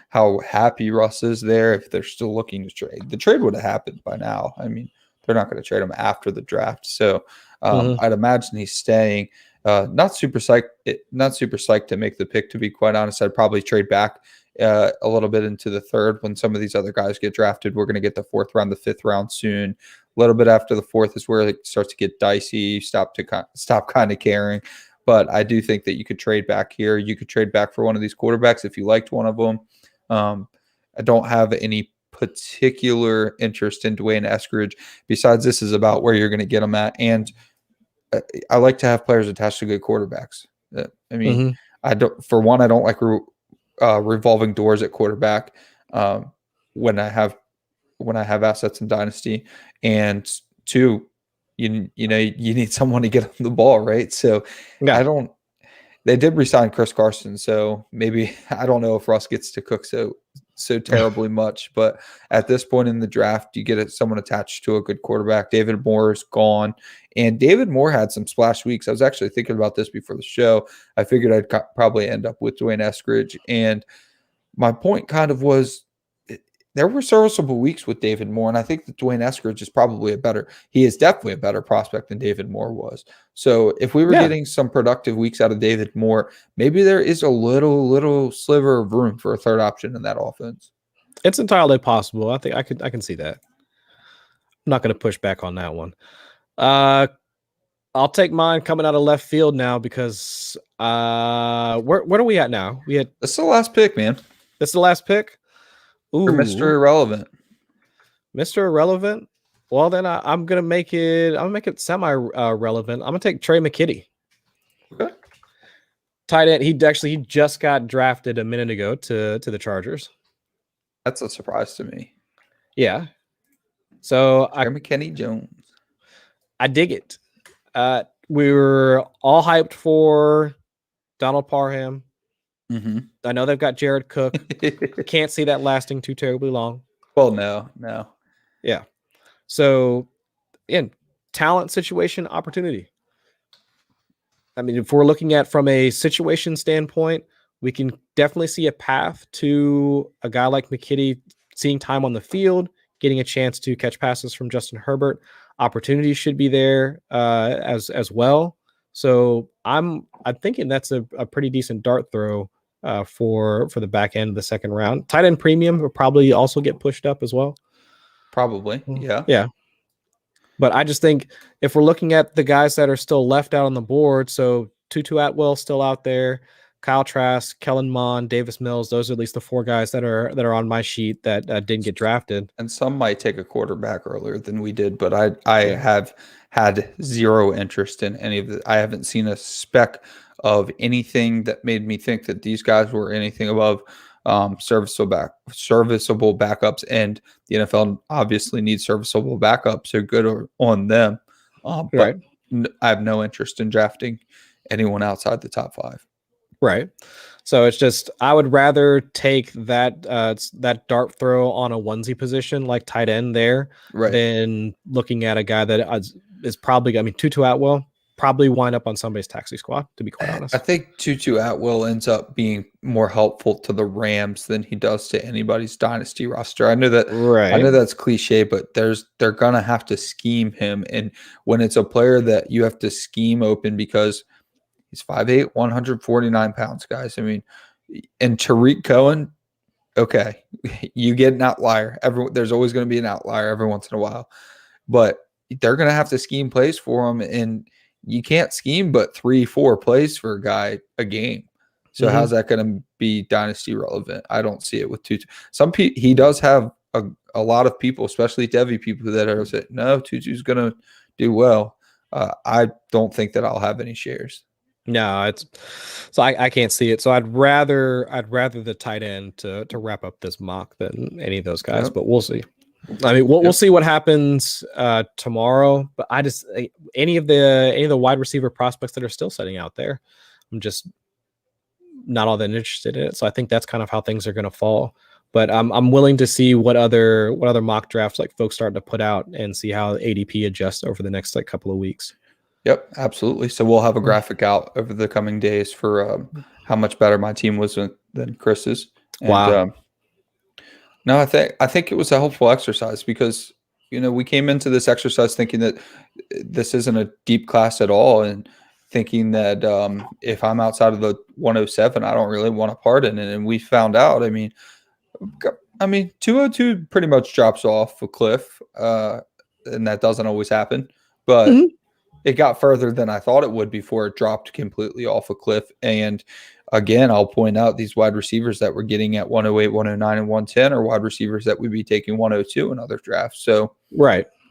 how happy Russ is there, if they're still looking to trade. The trade would have happened by now. I mean, they're not going to trade him after the draft. So I'd imagine he's staying. Not super psyched to make the pick, to be quite honest. I'd probably trade back a little bit into the third when some of these other guys get drafted. We're going to get the fourth round, the fifth round soon. A little bit after the fourth is where it starts to get dicey. Stop kind of caring. But I do think that you could trade back here. You could trade back for one of these quarterbacks if you liked one of them. I don't have any particular interest in Dwayne Eskridge. Besides, this is about where you're going to get them at. And I like to have players attached to good quarterbacks. I mean, I don't like revolving doors at quarterback when I have assets in Dynasty. And two, you need someone to get on the ball, right? So yeah. They did resign Chris Carson, so maybe I don't know if Russ gets to cook so terribly much, but at this point in the draft, you get someone attached to a good quarterback. David Moore is gone, and David Moore had some splash weeks. I was actually thinking about this before the show. I figured I'd probably end up with Dwayne Eskridge, and my point kind of was, there were serviceable weeks with David Moore, and I think that Dwayne Eskridge is definitely a better prospect than David Moore was. So if we were getting some productive weeks out of David Moore, maybe there is a little sliver of room for a third option in that offense. It's entirely possible. I think I can see that. I'm not going to push back on that one. I'll take mine coming out of left field now because where are we at now? This is the last pick, man. This is the last pick? Ooh. For Mr. Irrelevant. Mr. Irrelevant? Well, then I'm gonna make it semi-relevant. I'm gonna take Tre Mckitty. Okay. Tight end. He just got drafted a minute ago to the Chargers. That's a surprise to me. Yeah. So Tre McKinney Jones. I dig it. We were all hyped for Donald Parham. Mm-hmm. I know they've got Jared Cook. Can't see that lasting too terribly long. Well, no. Yeah. So, again, talent, situation, opportunity. I mean, if we're looking at from a situation standpoint, we can definitely see a path to a guy like McKitty seeing time on the field, getting a chance to catch passes from Justin Herbert. Opportunities should be there as well. So I'm thinking that's a pretty decent dart throw for the back end of the second round. Tight end premium will probably also get pushed up as well. Probably, yeah. Yeah. But I just think if we're looking at the guys that are still left out on the board, so Tutu Atwell still out there, Kyle Trask, Kellen Mond, Davis Mills, those are at least the four guys that are on my sheet that didn't get drafted. And some might take a quarterback earlier than we did, but I have had zero interest in any of it. I haven't seen a speck of anything that made me think that these guys were anything above serviceable backups, and the NFL obviously needs serviceable backups, so good on them. But I have no interest in drafting anyone outside the top five. Right. So it's just I would rather take that dart throw on a onesie position like tight end there than looking at a guy that is probably, I mean, Tutu Atwell probably wind up on somebody's taxi squad, to be quite honest. I think Tutu Atwell ends up being more helpful to the Rams than he does to anybody's dynasty roster. I know that's cliche, but they're gonna have to scheme him, and when it's a player that you have to scheme open because he's 5'8", 149 pounds, guys. I mean, and Tariq Cohen, okay, you get an outlier. There's always going to be an outlier every once in a while, but they're going to have to scheme plays for him, and you can't scheme but 3-4 plays for a guy a game. So how's that going to be dynasty relevant? I don't see it with Tutu. He does have a lot of people, especially Devy people, that are saying, no, Tutu's going to do well. I don't think that I'll have any shares. No, I can't see it. So I'd rather the tight end to wrap up this mock than any of those guys, but we'll see. I mean, we'll see what happens tomorrow. But I just any of the wide receiver prospects that are still sitting out there, I'm just not all that interested in it. So I think that's kind of how things are going to fall. But I'm willing to see what other mock drafts like folks starting to put out and see how ADP adjusts over the next couple of weeks. Yep, absolutely. So we'll have a graphic out over the coming days for how much better my team was than Chris's. And, wow. No, I think it was a helpful exercise because we came into this exercise thinking that this isn't a deep class at all, and thinking that if I'm outside of the 107, I don't really want a part in it. And we found out. I mean, 202 pretty much drops off a cliff, and that doesn't always happen, but. It got further than I thought it would before it dropped completely off a cliff. And again, I'll point out these wide receivers that we're getting at 108, 109, and 110 are wide receivers that we'd be taking 102 in other drafts. So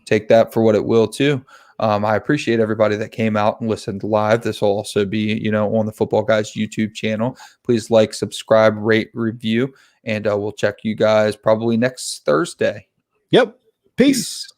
take that for what it will too. I appreciate everybody that came out and listened live. This will also be, on the Football Guys YouTube channel. Please like, subscribe, rate, review, and we'll check you guys probably next Thursday. Yep. Peace.